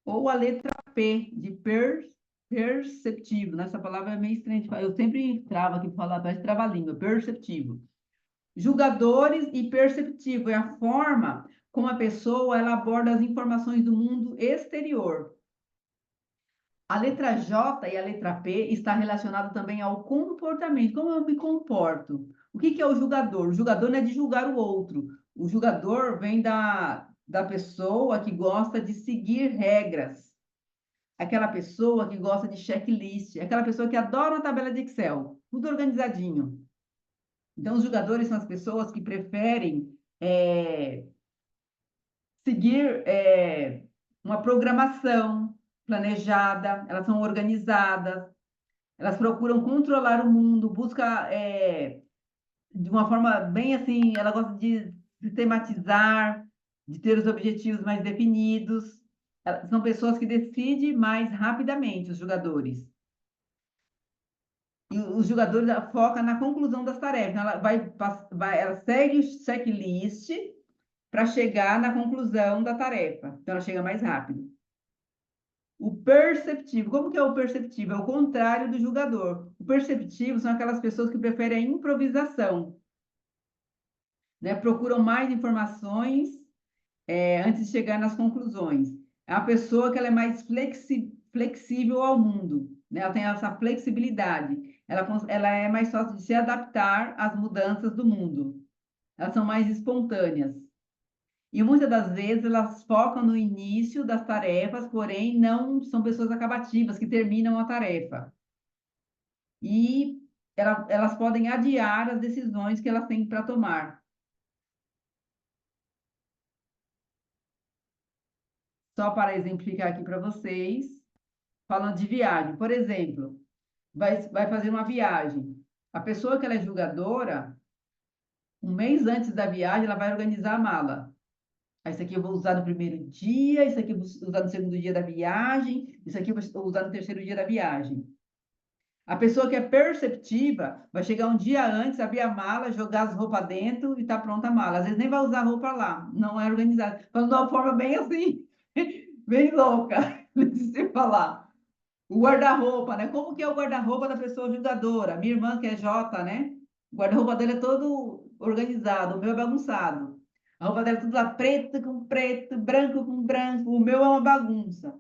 ou a letra P, de perceptivo. Essa palavra é meio estranha de falar. Eu sempre travo aqui para falar, parece trava-língua, perceptivo. Julgadores e perceptivo é a forma como a pessoa ela aborda as informações do mundo exterior. A letra J e a letra P está relacionada também ao comportamento. Como eu me comporto? O que é o julgador? O julgador não é de julgar o outro. O julgador vem da pessoa que gosta de seguir regras. Aquela pessoa que gosta de checklist, aquela pessoa que adora uma tabela de Excel, tudo organizadinho. Então, os julgadores são as pessoas que preferem seguir uma programação planejada, elas são organizadas, elas procuram controlar o mundo, busca de uma forma bem assim, ela gosta de sistematizar, de ter os objetivos mais definidos. São pessoas que decidem mais rapidamente, os jogadores. E os jogadores focam na conclusão das tarefas. Então, ela segue o checklist para chegar na conclusão da tarefa. Então, ela chega mais rápido. O perceptivo, como que é o perceptivo? É o contrário do julgador. O perceptivo são aquelas pessoas que preferem a improvisação, né? Procuram mais informações antes de chegar nas conclusões. É a pessoa que ela é mais flexível ao mundo, né? Ela tem essa flexibilidade. Ela é mais fácil de se adaptar às mudanças do mundo. Elas são mais espontâneas. E muitas das vezes elas focam no início das tarefas, porém não são pessoas acabativas que terminam a tarefa. E elas podem adiar as decisões que elas têm para tomar. Só para exemplificar aqui para vocês, falando de viagem. Por exemplo, vai fazer uma viagem. A pessoa que ela é julgadora, um mês antes da viagem, ela vai organizar a mala. Isso aqui eu vou usar no primeiro dia, isso aqui eu vou usar no segundo dia da viagem, isso aqui eu vou usar no terceiro dia da viagem. A pessoa que é perceptiva vai chegar um dia antes, abrir a mala, jogar as roupas dentro e tá pronta a mala. Às vezes nem vai usar a roupa lá, não é organizado. Falando de uma forma bem assim, bem louca, de se falar. O guarda-roupa, né? Como que é o guarda-roupa da pessoa julgadora? Minha irmã, que é Jota, né? O guarda-roupa dele é todo organizado, o meu é bagunçado. A roupa dela é tudo lá preto com preto, branco com branco. O meu é uma bagunça.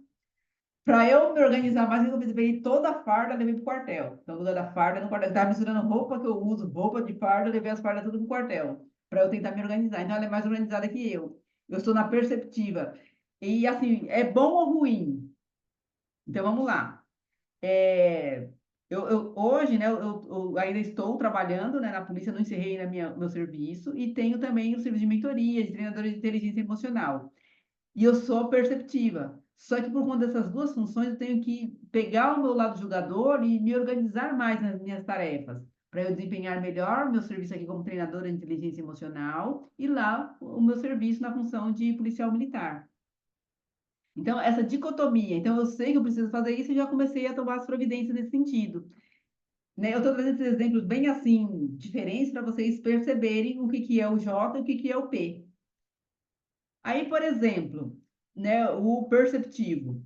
Para eu me organizar mais, eu peguei toda a farda, levei para o quartel. Então, no lugar da farda, no quartel, estava misturando roupa que eu uso, roupa de farda, levei as fardas tudo para o quartel, para eu tentar me organizar. Então, ela é mais organizada que eu. Eu estou na perceptiva. E, assim, é bom ou ruim? Então, vamos lá. É, hoje, né, eu ainda estou trabalhando, né, na polícia, não encerrei meu serviço, e tenho também o serviço de mentoria, de treinadora de inteligência emocional. E eu sou perceptiva. Só que por conta dessas duas funções, eu tenho que pegar o meu lado julgador e me organizar mais nas minhas tarefas, para eu desempenhar melhor o meu serviço aqui como treinadora de inteligência emocional e lá o meu serviço na função de policial militar. Então, essa dicotomia. Então, eu sei que eu preciso fazer isso e já comecei a tomar as providências nesse sentido. Né? Eu estou trazendo esses exemplos bem assim, diferentes, para vocês perceberem o que que é o J e o que que é o P. Aí, por exemplo, né, o perceptivo.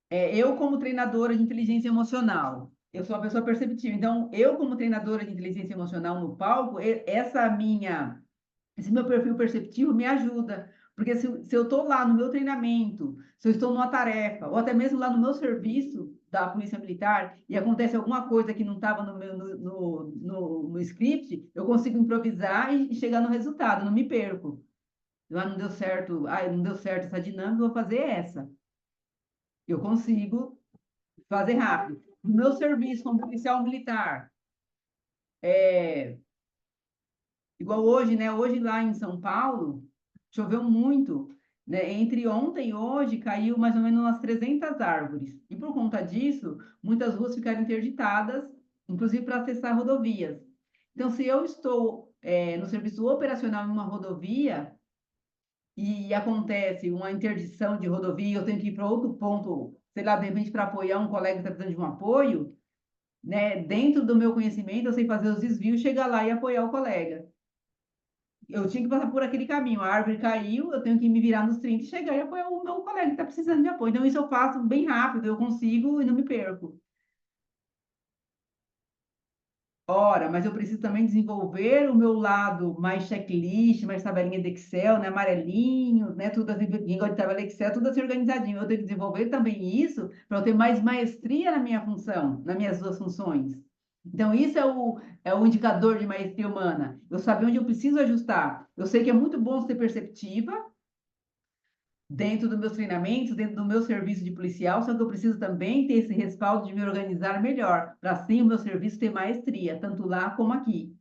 Eu, como treinadora de inteligência emocional, eu sou uma pessoa perceptiva. Então, eu, como treinadora de inteligência emocional no palco, esse meu perfil perceptivo me ajuda. Porque se eu estou lá no meu treinamento, se eu estou numa tarefa, ou até mesmo lá no meu serviço da Polícia Militar, e acontece alguma coisa que não estava no script, eu consigo improvisar e chegar no resultado, não me perco. Não deu certo, não deu certo essa dinâmica, vou fazer essa. Eu consigo fazer rápido. No meu serviço como policial militar, é, igual hoje, né? Hoje lá em São Paulo, choveu muito, né? Entre ontem e hoje caiu mais ou menos umas 300 árvores. E por conta disso, muitas ruas ficaram interditadas, inclusive para acessar rodovias. Então, se eu estou no serviço operacional em uma rodovia e acontece uma interdição de rodovia, eu tenho que ir para outro ponto, sei lá, de repente para apoiar um colega que está precisando de um apoio, né? Dentro do meu conhecimento, eu sei fazer os desvios, chegar lá e apoiar o colega. Eu tinha que passar por aquele caminho. A árvore caiu, eu tenho que me virar nos 30 e chegar e apoiar o meu colega que está precisando de apoio. Então, isso eu faço bem rápido, eu consigo e não me perco. Ora, mas eu preciso também desenvolver o meu lado mais checklist, mais tabelinha de Excel, né? Amarelinho, né? Tudo assim, quem gosta de tabela Excel, tudo assim organizadinho. Eu tenho que desenvolver também isso para eu ter mais maestria na minha função, nas minhas duas funções. Então, isso é o indicador de maestria humana. Eu saber onde eu preciso ajustar. Eu sei que é muito bom ser perceptiva, dentro dos meus treinamentos, dentro do meu serviço de policial, só que eu preciso também ter esse respaldo de me organizar melhor, para assim o meu serviço ter maestria, tanto lá como aqui.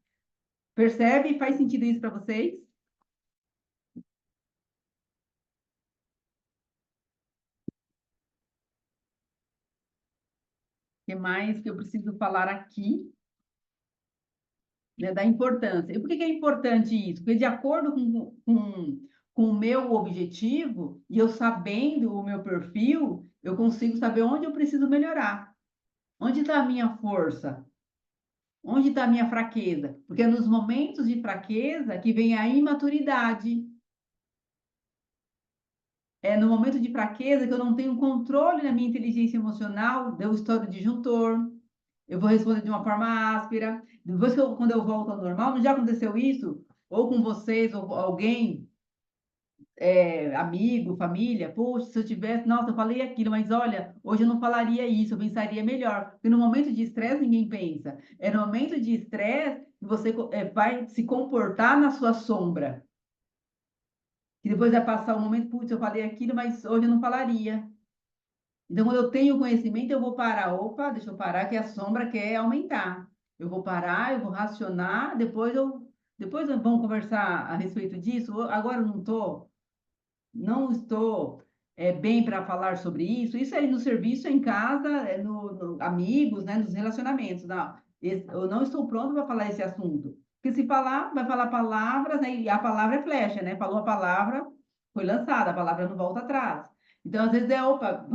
Percebe? Faz sentido isso para vocês? O que mais que eu preciso falar aqui, né, da importância? E por que que é importante isso? Porque de acordo com o meu objetivo, e eu sabendo o meu perfil, eu consigo saber onde eu preciso melhorar. Onde está a minha força? Onde está a minha fraqueza? Porque é nos momentos de fraqueza que vem a imaturidade. É no momento de fraqueza que eu não tenho controle na minha inteligência emocional, deu história de disjuntor, eu vou responder de uma forma áspera. Depois quando eu volto ao normal, não já aconteceu isso? Ou com vocês, ou alguém, amigo, família, poxa, se eu tivesse, nossa, eu falei aquilo, mas olha, hoje eu não falaria isso, eu pensaria melhor. Porque no momento de estresse ninguém pensa. É no momento de estresse que você vai se comportar na sua sombra. Que depois vai passar o momento, putz, eu falei aquilo, mas hoje eu não falaria. Então, quando eu tenho conhecimento, eu vou parar. Opa, deixa eu parar, que a sombra quer aumentar. Eu vou parar, eu vou racionar, depois vamos conversar a respeito disso. Agora eu não estou bem para falar sobre isso. Isso aí no serviço, em casa, no amigos, né, nos relacionamentos. Não, eu não estou pronto para falar esse assunto. Porque se falar, vai falar palavras, né, e a palavra é flecha, né? Falou a palavra, foi lançada, a palavra não volta atrás. Então, às vezes opa,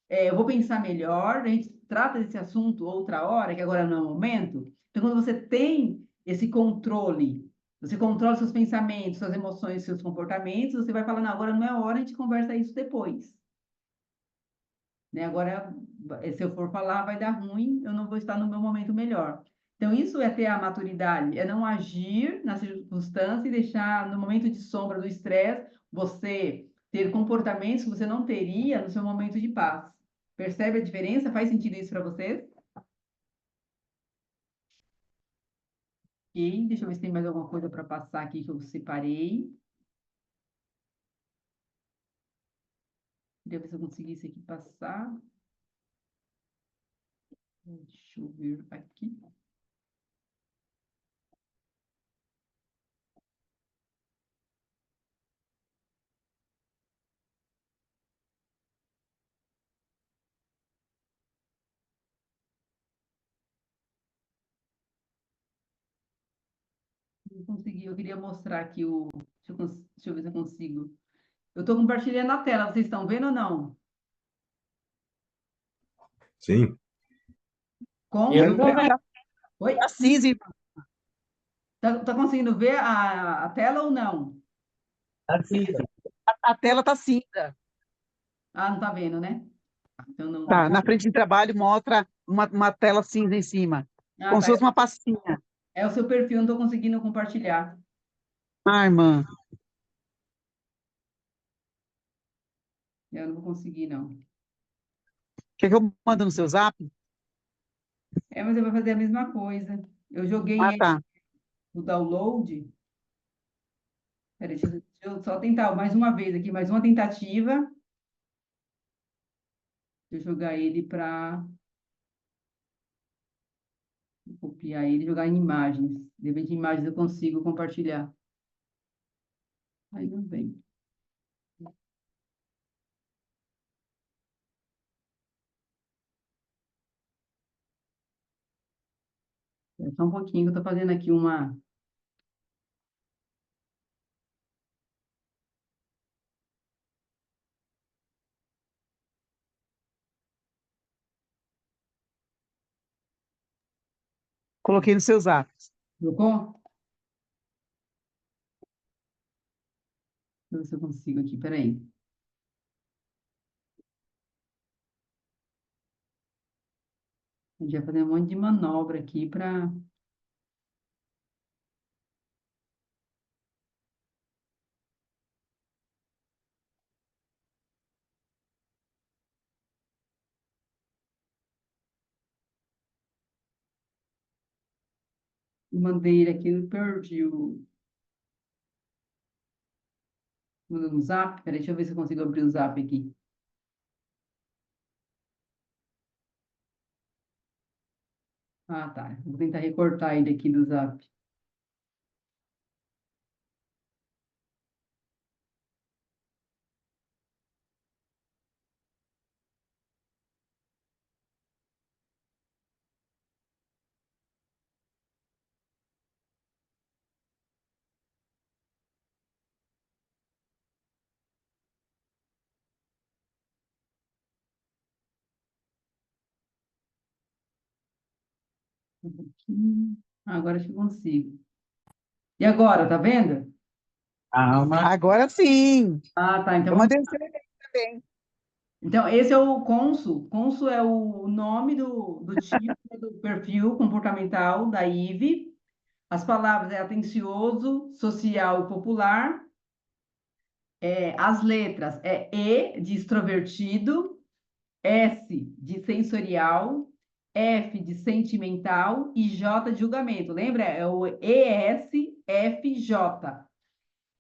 eu vou pensar melhor, a gente trata desse assunto outra hora, que agora não é o momento. Então, quando você tem esse controle, você controla seus pensamentos, suas emoções, seus comportamentos, você vai falar, não, agora não é hora, a gente conversa isso depois. né? Agora, se eu for falar, vai dar ruim, eu não vou estar no meu momento melhor. Então, isso é ter a maturidade, é não agir na circunstância e deixar, no momento de sombra do estresse, você ter comportamentos que você não teria no seu momento de paz. Percebe a diferença? Faz sentido isso para vocês? Ok, deixa eu ver se tem mais alguma coisa para passar aqui que eu separei. Queria ver se eu conseguisse aqui passar. Deixa eu ver aqui. Não consegui, eu queria mostrar aqui o. Deixa eu ver se eu consigo. Eu estou compartilhando a tela, vocês estão vendo ou não? Sim, Com. Eu não tô vendo. Oi? Tá cinza, irmã. Tá conseguindo ver a tela ou não? Tá cinza. A tela tá cinza. Ah, não tá vendo, né? Então não. Tá, na frente de trabalho mostra uma tela cinza em cima, Ah, como tá. se fosse uma pastinha. É o seu perfil, não estou conseguindo compartilhar. Ah, irmã, Eu não vou conseguir, não. quer que eu mando no seu zap? É, mas eu vou fazer a mesma coisa. Eu joguei Ah, ele tá. no download. Peraí, deixa eu só tentar mais uma vez aqui, mais uma tentativa. Deixa eu jogar ele para copiar ele e jogar em imagens. De repente, em imagens eu consigo compartilhar. Aí não vem. É só um pouquinho que eu estou fazendo aqui uma. Coloquei no seu zap. Colocou? Deixa eu ver se eu consigo aqui, peraí. A gente vai fazer um monte de manobra aqui para. Mandei ele aqui no perfil. Mandou no zap. Peraí, deixa eu ver se eu consigo abrir o zap aqui. Ah, tá. Vou tentar recortar ele aqui do zap. Um pouquinho. Ah, agora acho que eu consigo. E agora, tá vendo? Calma. Agora sim. Ah, tá. Então Eu vamos. mandei o seu e-mail também. Então, esse é o Consul. Consul é o nome do tipo, do perfil comportamental da IVE. As palavras é atencioso, social e popular. As letras é E de extrovertido, S de sensorial, F de sentimental e J de julgamento. Lembra? É o ESFJ.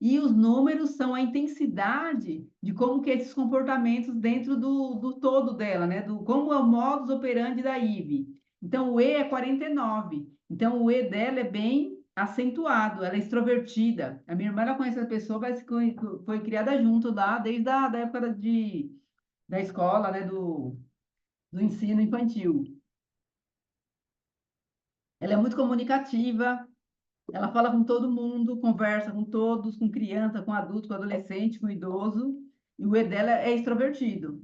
E os números são a intensidade de como que esses comportamentos dentro do todo dela, né? Do como é o modus operandi da IVE. Então, o E é 49. Então, o E dela é bem acentuado, ela é extrovertida. A minha irmã, ela conhece essa pessoa, mas foi criada junto lá, desde a da época da escola, né? Do ensino infantil. Ela é muito comunicativa, ela fala com todo mundo, conversa com todos, com criança, com adulto, com adolescente, com idoso. E o E dela é extrovertido.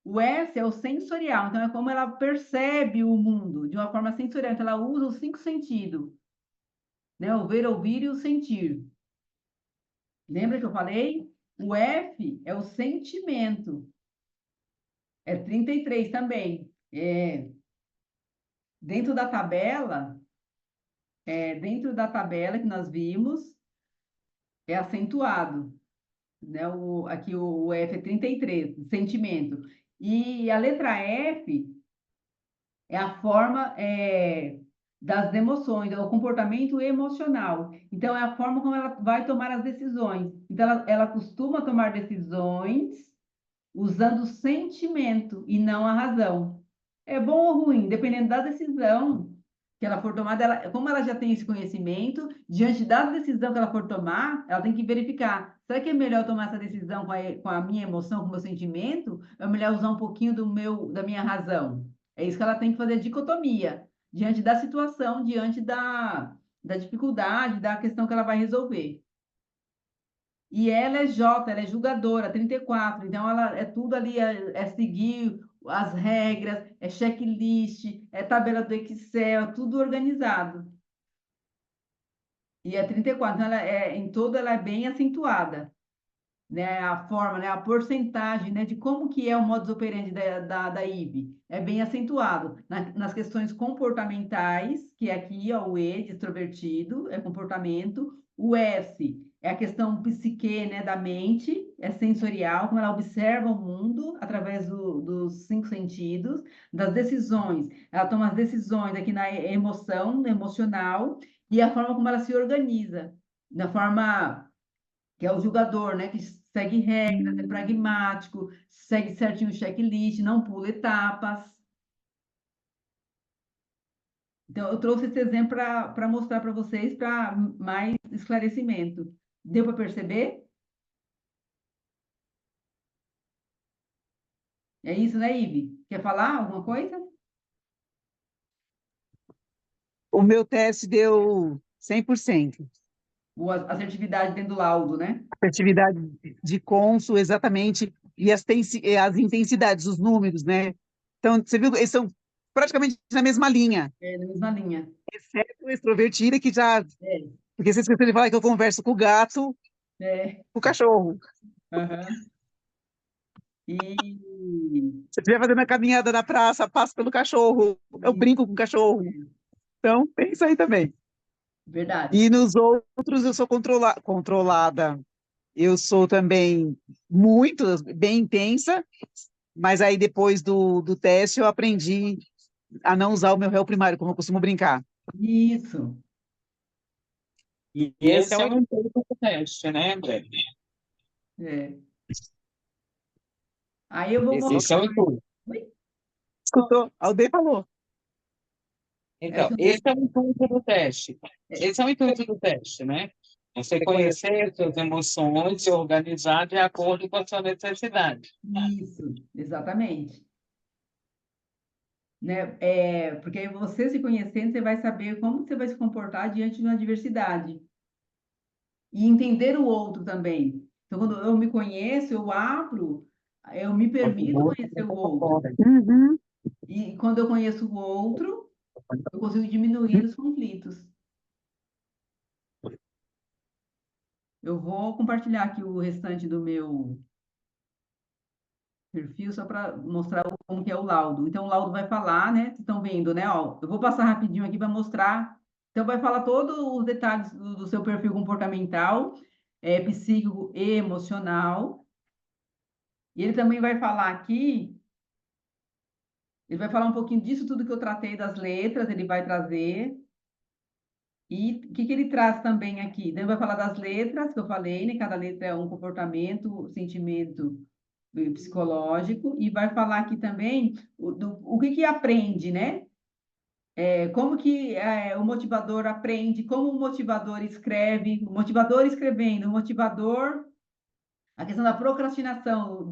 O S é o sensorial, então é como ela percebe o mundo de uma forma sensorial. Então ela usa os cinco sentidos, né? O ver, ouvir e o sentir. Lembra que eu falei? O F é o sentimento. É 33 também. Dentro da tabela, dentro da tabela que nós vimos, é acentuado, né? Aqui o F é 33, sentimento. E a letra F é a forma das emoções, é o comportamento emocional. Então, é a forma como ela vai tomar as decisões. Então, ela costuma tomar decisões usando o sentimento e não a razão. É bom ou ruim, dependendo da decisão que ela for tomada, como ela já tem esse conhecimento, diante da decisão que ela for tomar, ela tem que verificar, será que é melhor eu tomar essa decisão com a minha emoção, com o meu sentimento? Ou é melhor usar um pouquinho da minha razão? É isso que ela tem que fazer dicotomia, diante da situação, diante da dificuldade, da questão que ela vai resolver. E ela é J, ela é julgadora, 34. Então, ela é tudo ali, é seguir as regras, é checklist, é tabela do Excel, é tudo organizado. E é 34. Então, em todo ela é bem acentuada, né? A forma, né? A porcentagem, né? De como que é o modus operandi da IB. É bem acentuado. Nas questões comportamentais, que é aqui, ó, o E, de extrovertido, é comportamento. O S é a questão psique, né? Da mente, é sensorial, como ela observa o mundo através dos cinco sentidos. Das decisões, ela toma as decisões aqui na emoção, emocional, e a forma como ela se organiza. Da forma que é o julgador, né? Que segue regras, é pragmático, segue certinho o checklist, não pula etapas. Então, eu trouxe esse exemplo para mostrar para vocês, para mais esclarecimento. Deu para perceber? É isso, né, Ive? Quer falar alguma coisa? O meu teste deu 100%. Assertividade dentro do laudo, né? Atividade de cônsul, exatamente, e as intensidades, os números, né? Então, você viu, eles são praticamente na mesma linha, É, na mesma linha. exceto o extrovertida, que já. É, Porque você esqueceu de falar que eu converso com o gato, é. com o cachorro. Aham. E, Se eu estiver fazendo a caminhada na praça, passo pelo cachorro, eu e- brinco com o cachorro. Então, tem isso aí também. verdade. E nos outros, eu sou controlada. Eu sou também muito, bem intensa, mas aí depois do teste eu aprendi a não usar o meu réu primário, como eu costumo brincar. Isso. E Esse esse é é o o intuito do teste, né, André? É. Aí eu vou esse é o Esse é mostrar. o intuito. Oi? escutou? A Aldeia falou. É Então, que eu esse é o intuito do teste. É, Esse é o intuito do teste, né? Você conhecer suas emoções e organizar de acordo com a sua necessidade. isso, exatamente. Né? Porque aí você se conhecendo, você vai saber como você vai se comportar diante de uma adversidade. E entender o outro também. Então, quando eu me conheço, eu abro, eu me permito conhecer o outro. Uhum. E quando eu conheço o outro, eu consigo diminuir os conflitos. Eu vou compartilhar aqui o restante do meu perfil só para mostrar como que é o laudo. Então, o laudo vai falar, né? Vocês estão vendo, né? Ó, eu vou passar rapidinho aqui para mostrar. Então, vai falar todos os detalhes do seu perfil comportamental, psíquico e emocional. E ele também vai falar aqui, ele vai falar um pouquinho disso tudo que eu tratei das letras, ele vai trazer. E o que ele traz também aqui? Então, ele vai falar das letras que eu falei, né? Cada letra é um comportamento, sentimento psicológico, e vai falar aqui também o que aprende, né? Como que o motivador aprende, como o motivador escreve, o motivador escrevendo, o motivador, a questão da procrastinação,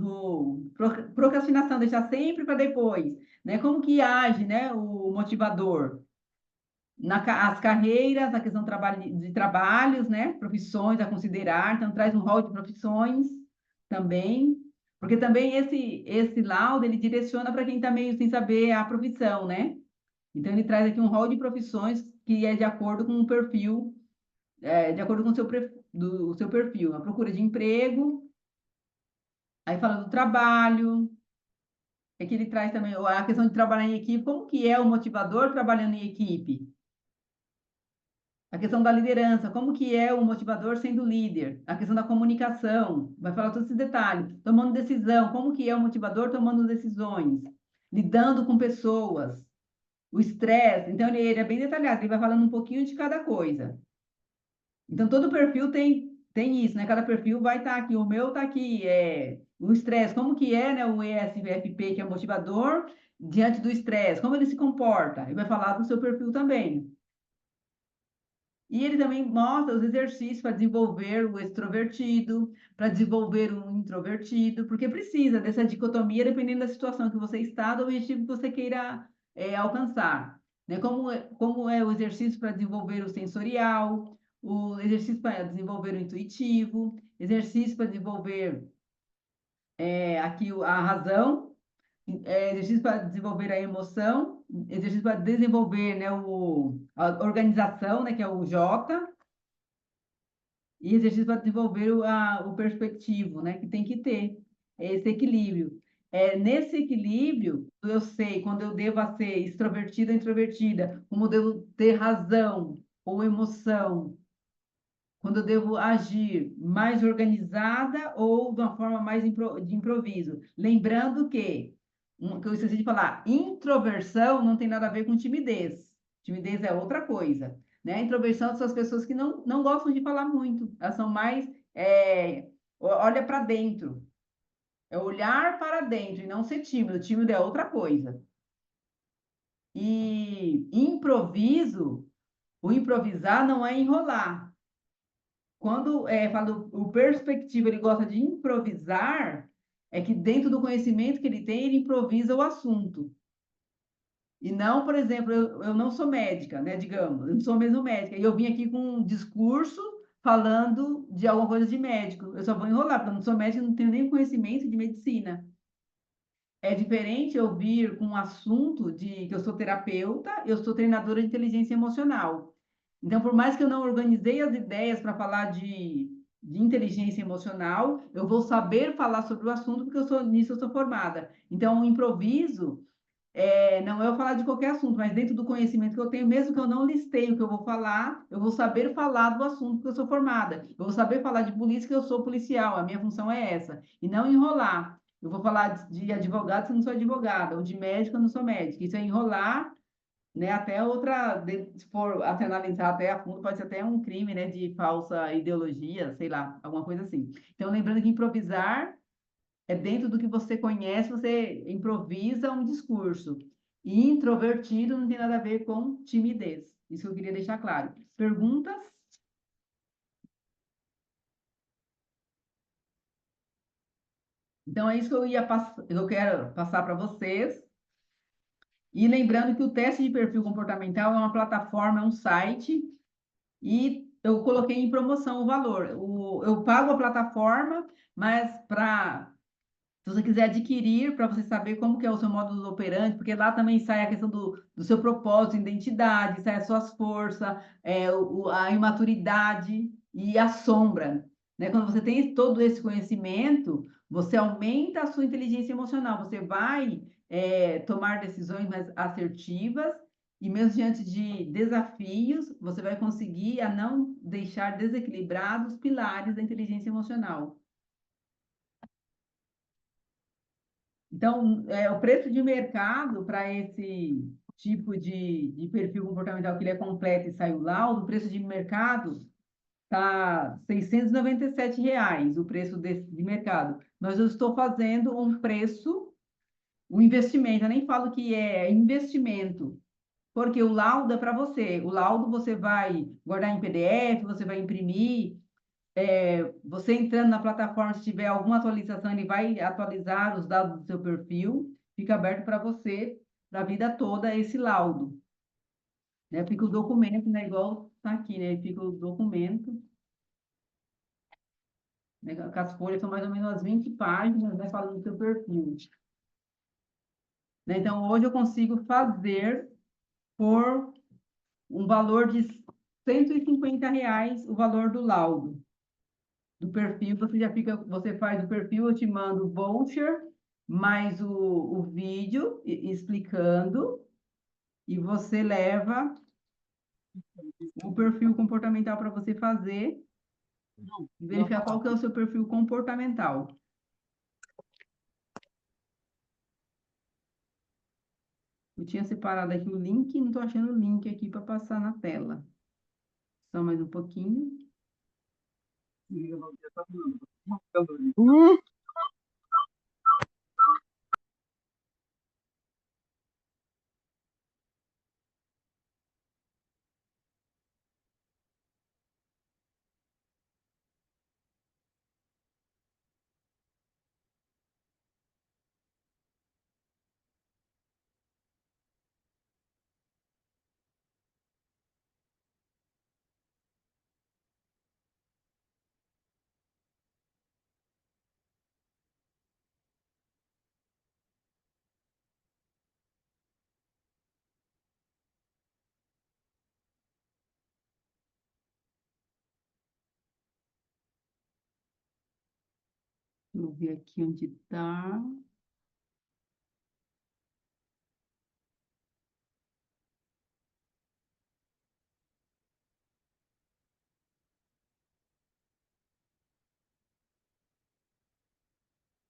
procrastinação, deixar sempre para depois, né? Como que age, né, o motivador? As carreiras, a questão de trabalhos, né? Profissões a considerar, então traz um rol de profissões também, porque também esse laudo ele direciona para quem está meio sem saber a profissão, né? Então ele traz aqui um rol de profissões que é de acordo com o perfil, de acordo com o seu perfil, a procura de emprego, aí fala do trabalho, é que ele traz também a questão de trabalhar em equipe, como que é o motivador trabalhando em equipe? A questão da liderança, como que é o motivador sendo líder? A questão da comunicação, vai falar todos esses detalhes. Tomando decisão, como que é o motivador tomando decisões? Lidando com pessoas, o estresse. Então, ele é bem detalhado, ele vai falando um pouquinho de cada coisa. Então, todo perfil tem isso, né? Cada perfil vai estar aqui. O meu está aqui, o estresse, como que é, né? O ESFP, que é motivador, diante do estresse, como ele se comporta. Ele vai falar do seu perfil também. E ele também mostra os exercícios para desenvolver o extrovertido, para desenvolver o introvertido, porque precisa dessa dicotomia dependendo da situação que você está, do objetivo que você queira alcançar. Né? Como é o exercício para desenvolver o sensorial, o exercício para desenvolver o intuitivo, exercício para desenvolver aqui a razão, exercício para desenvolver a emoção, exercício para desenvolver, né, a organização, né, que é o J, e exercício para desenvolver o perspectivo, né, que tem que ter esse equilíbrio. Nesse equilíbrio, eu sei quando eu devo ser extrovertida ou introvertida, como eu devo ter razão ou emoção, quando eu devo agir mais organizada ou de uma forma mais de improviso. Lembrando que eu esqueci de falar, introversão não tem nada a ver com timidez. Timidez é outra coisa, né? Introversão são as pessoas que não gostam de falar muito. Elas são mais, olha para dentro. É olhar para dentro e não ser tímido. Tímido é outra coisa. E improviso, o improvisar não é enrolar. Quando falo o perspectivo, ele gosta de improvisar, é que dentro do conhecimento que ele tem, ele improvisa o assunto. E não, por exemplo, eu não sou médica, né? Digamos, eu não sou mesmo médica. E eu vim aqui com um discurso falando de alguma coisa de médico. Eu só vou enrolar, porque eu não sou médica, não tenho nem conhecimento de medicina. É diferente eu vir com um assunto de que eu sou terapeuta, eu sou treinadora de inteligência emocional. Então, por mais que eu não organizei as ideias para falar de inteligência emocional, eu vou saber falar sobre o assunto porque nisso eu sou formada. Então, o improviso não é eu falar de qualquer assunto, mas dentro do conhecimento que eu tenho, mesmo que eu não listei o que eu vou falar, eu vou saber falar do assunto que eu sou formada. Eu vou saber falar de polícia que eu sou policial, a minha função é essa. E não enrolar. Eu vou falar de advogado se eu não sou advogada, ou de médico se eu não sou médica. Isso é enrolar, né? Até outra, se for até analisar até a fundo, pode ser até um crime, né? De falsa ideologia, sei lá, alguma coisa assim. Então, lembrando que improvisar é dentro do que você conhece, você improvisa um discurso. E introvertido não tem nada a ver com timidez. Isso eu queria deixar claro. Perguntas? Então, é isso que eu quero passar para vocês. E lembrando que o teste de perfil comportamental é uma plataforma, é um site, e eu coloquei em promoção o valor. Eu pago a plataforma, mas se você quiser adquirir, para você saber como que é o seu modus operandi, porque lá também sai a questão do seu propósito, identidade, sai as suas forças, a imaturidade e a sombra. Né? Quando você tem todo esse conhecimento, você aumenta a sua inteligência emocional, você vai tomar decisões mais assertivas e mesmo diante de desafios, você vai conseguir a não deixar desequilibrados os pilares da inteligência emocional. Então, o preço de mercado para esse tipo de perfil comportamental que ele é completo e sai o laudo, o preço de mercado está R$ 697, o preço de mercado. Mas eu estou fazendo um investimento, eu nem falo que é investimento, porque o laudo é para você. O laudo você vai guardar em PDF, você vai imprimir, você entrando na plataforma, se tiver alguma atualização, ele vai atualizar os dados do seu perfil, fica aberto para você, para a vida toda, esse laudo. Né? Fica o documento, né? Igual está aqui, né? Fica o documento, né? Com as folhas são mais ou menos umas 20 páginas, né? Falando do seu perfil. Né? Então, hoje eu consigo fazer por um valor de R$ 150 o valor do laudo. Do perfil, você faz o perfil, eu te mando o voucher mais o vídeo explicando, e você leva o perfil comportamental para você fazer, verificar qual que é o seu perfil comportamental. Eu tinha separado aqui o link, não estou achando o link aqui para passar na tela. Só mais um pouquinho. Deixa eu ver aqui onde está.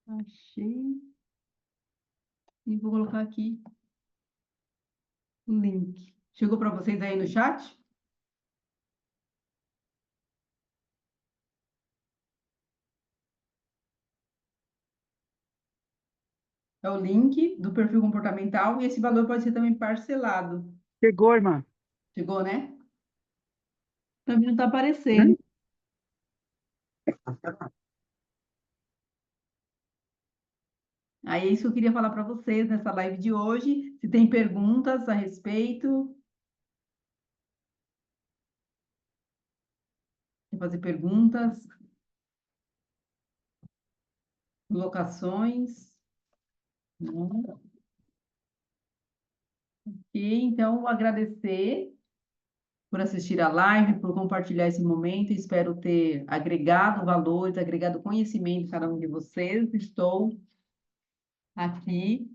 Achei. E vou colocar aqui o link. Chegou para vocês aí no chat? É o link do perfil comportamental e esse valor pode ser também parcelado. Chegou, irmã. Chegou, né? Para mim não está Hum? aparecendo. Aí é isso que eu queria falar para vocês nessa live de hoje. Se tem perguntas a respeito, quer fazer perguntas, locações. Não. E então, agradecer por assistir a live, por compartilhar esse momento. Espero ter agregado valores, agregado conhecimento em cada um de vocês. Estou aqui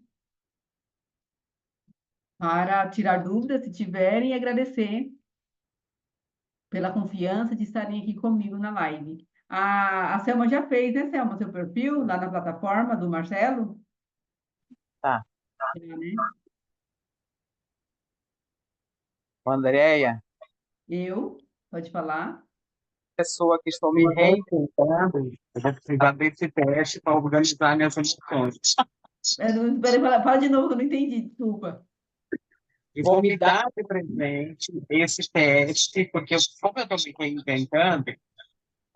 para tirar dúvidas, se tiverem, e agradecer pela confiança de estarem aqui comigo na live. A Selma já fez, né, Selma, seu perfil lá na plataforma do Marcelo? Tá. É, né? Andréia, Eu, pode falar. pessoa que estou me reinventando, eu vou precisar desse teste para organizar minhas emoções. Peraí, fala de novo, que eu não entendi, desculpa. E vou me dar de presente esse teste, porque como eu estou me reinventando,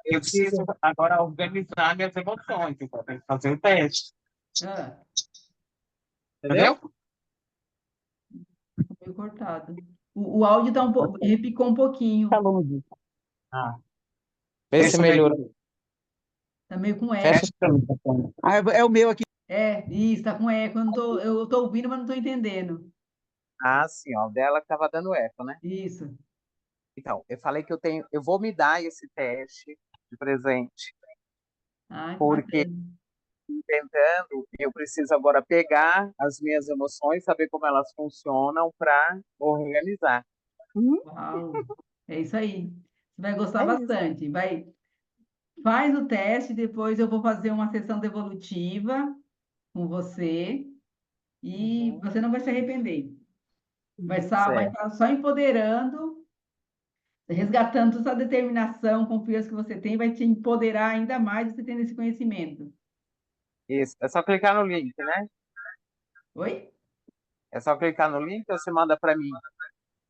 eu preciso agora organizar minhas emoções, então eu tenho que fazer o teste. Ah, Entendeu? meio cortado. O áudio tá repicou um pouquinho. Tá longe. Ah, Vê se melhora. Tá meio com eco. fecha o microfone. Ah, é o meu aqui. É, isso, tá com eco. Eu tô ouvindo, mas não tô entendendo. Ah, sim, ó, o dela que tava dando eco, né? Isso. Então, eu falei que eu vou me dar esse teste de presente, Ah, que porque bacana. tentando, eu preciso agora pegar as minhas emoções, saber como elas funcionam para organizar. Uau. É isso aí. Você vai gostar É isso. bastante. Faz o teste, depois eu vou fazer uma sessão devolutiva com você e você não vai se arrepender. Vai Certo. estar só empoderando, resgatando toda a determinação, confiança que você tem, vai te empoderar ainda mais você tendo esse conhecimento. Isso. É só clicar no link, né? Oi? É só clicar no link ou você manda para mim?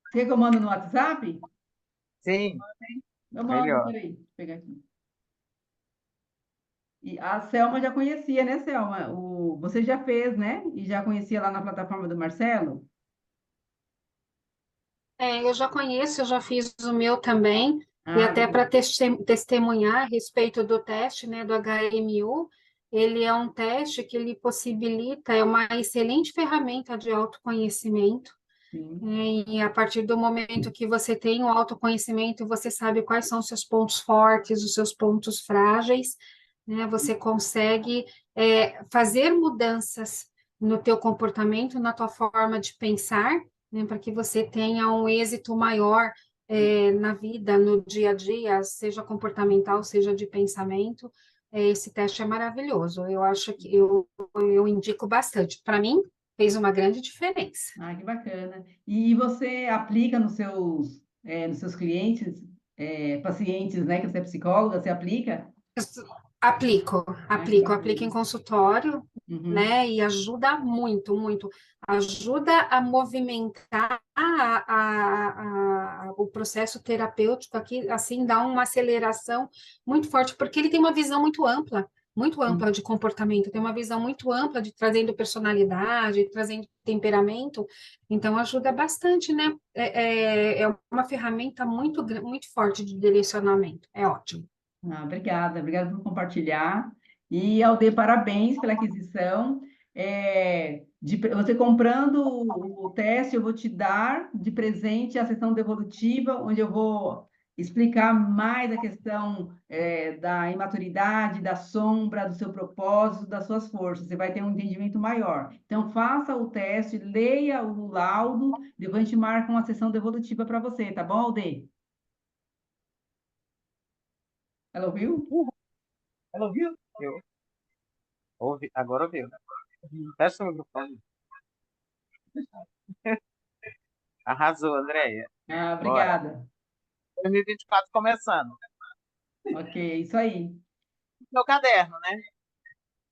Você quer que eu mando no WhatsApp? Sim, Eu mando, melhor. peraí, deixa eu pegar aqui. E a Selma já conhecia, né, Selma? Você já fez, né? E já conhecia lá na plataforma do Marcelo? Eu já conheço, eu já fiz o meu também, e Ah, até para testemunhar a respeito do teste, né, do HMU, ele é um teste que ele possibilita, é uma excelente ferramenta de autoconhecimento, sim. e a partir do momento que você tem o autoconhecimento, você sabe quais são os seus pontos fortes, os seus pontos frágeis, né, você consegue fazer mudanças no teu comportamento, na tua forma de pensar, né, para que você tenha um êxito maior na vida, no dia a dia, seja comportamental, seja de pensamento. Esse teste é maravilhoso. Eu acho que eu indico bastante. Para mim, fez uma grande diferença. Ah, que bacana. E você aplica nos seus clientes, pacientes, né, que você é psicóloga, você aplica? Aplico, Ah, que aplico em bacana. consultório, Uhum. né? E ajuda muito, muito. Ajuda a movimentar o processo terapêutico aqui, assim, dá uma aceleração muito forte, porque ele tem uma visão muito Sim. ampla de comportamento, tem uma visão muito ampla de trazendo personalidade, trazendo temperamento, então ajuda bastante, né? É uma ferramenta muito forte de direcionamento, é ótimo. Ah, obrigada por compartilhar. E, Alde, parabéns pela aquisição. Você comprando o teste, eu vou te dar de presente a sessão devolutiva, onde eu vou explicar mais a questão, da imaturidade, da sombra, do seu propósito, das suas forças. Você vai ter um entendimento maior. Então, faça o teste, leia o laudo, depois a gente marca uma sessão devolutiva para você, tá bom, Alde? Ela ouviu? Ela ouviu? Eu ouvi, agora ouviu. Fecha o microfone. Arrasou, Andréia. Ah, Bora. obrigada. 2024 começando. Ok, isso aí. Meu caderno, né?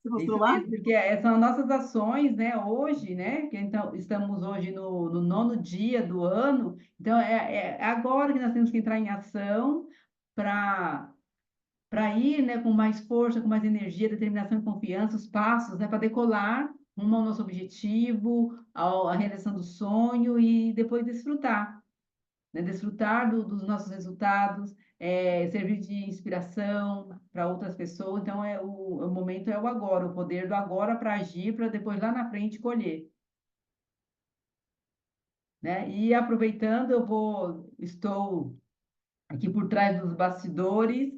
Você É mostrou isso lá? mesmo, porque são as nossas ações, né, hoje, né, que então, estamos hoje no nono dia do ano, então é agora que nós temos que entrar em ação para ir, né, com mais força, com mais energia, determinação e confiança, os passos, né, para decolar rumo ao nosso objetivo, à realização do sonho e depois desfrutar, né? Desfrutar dos nossos resultados, servir de inspiração para outras pessoas. Então, o momento é o agora, o poder do agora para agir, para depois lá na frente colher, né? E aproveitando, estou aqui por trás dos bastidores,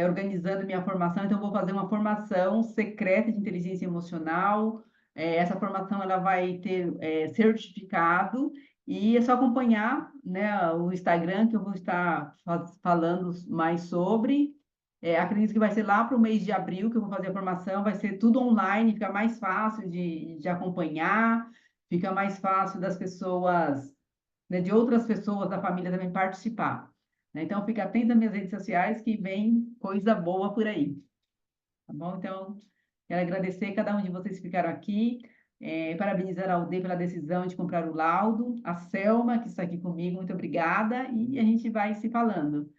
organizando minha formação, então eu vou fazer uma formação secreta de inteligência emocional. Essa formação ela vai ter certificado e é só acompanhar, né, o Instagram que eu vou estar falando mais sobre. Acredito que vai ser lá para o mês de abril que eu vou fazer a formação, vai ser tudo online, fica mais fácil de acompanhar, fica mais fácil das pessoas, né, de outras pessoas da família também participar, né? Então, fica atento nas minhas redes sociais que vem coisa boa por aí, tá bom? Então, quero agradecer a cada um de vocês que ficaram aqui, parabenizar a Alde pela decisão de comprar o laudo, a Selma, que está aqui comigo, muito obrigada, e a gente vai se falando,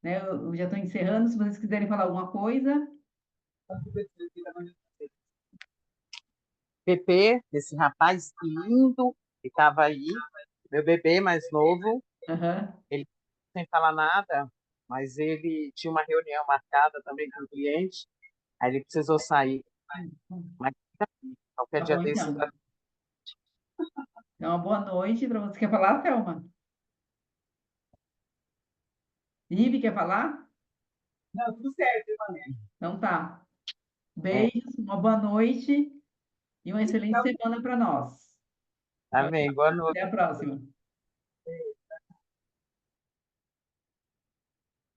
né? Eu já estou encerrando, se vocês quiserem falar alguma coisa. PP, esse rapaz lindo que estava aí, meu bebê mais novo, Aham. ele sem falar nada, mas ele tinha uma reunião marcada também com o cliente, aí ele precisou sair. Mas qualquer Tá dia bom, desse, então. Então, uma boa noite para você. Quer falar, Selma? Ive, quer falar? não, tudo certo, Emanuel. Então tá. É, Beijos, uma boa noite e uma excelente semana para nós. Tchau, amém. Boa tchau. Até noite. a próxima.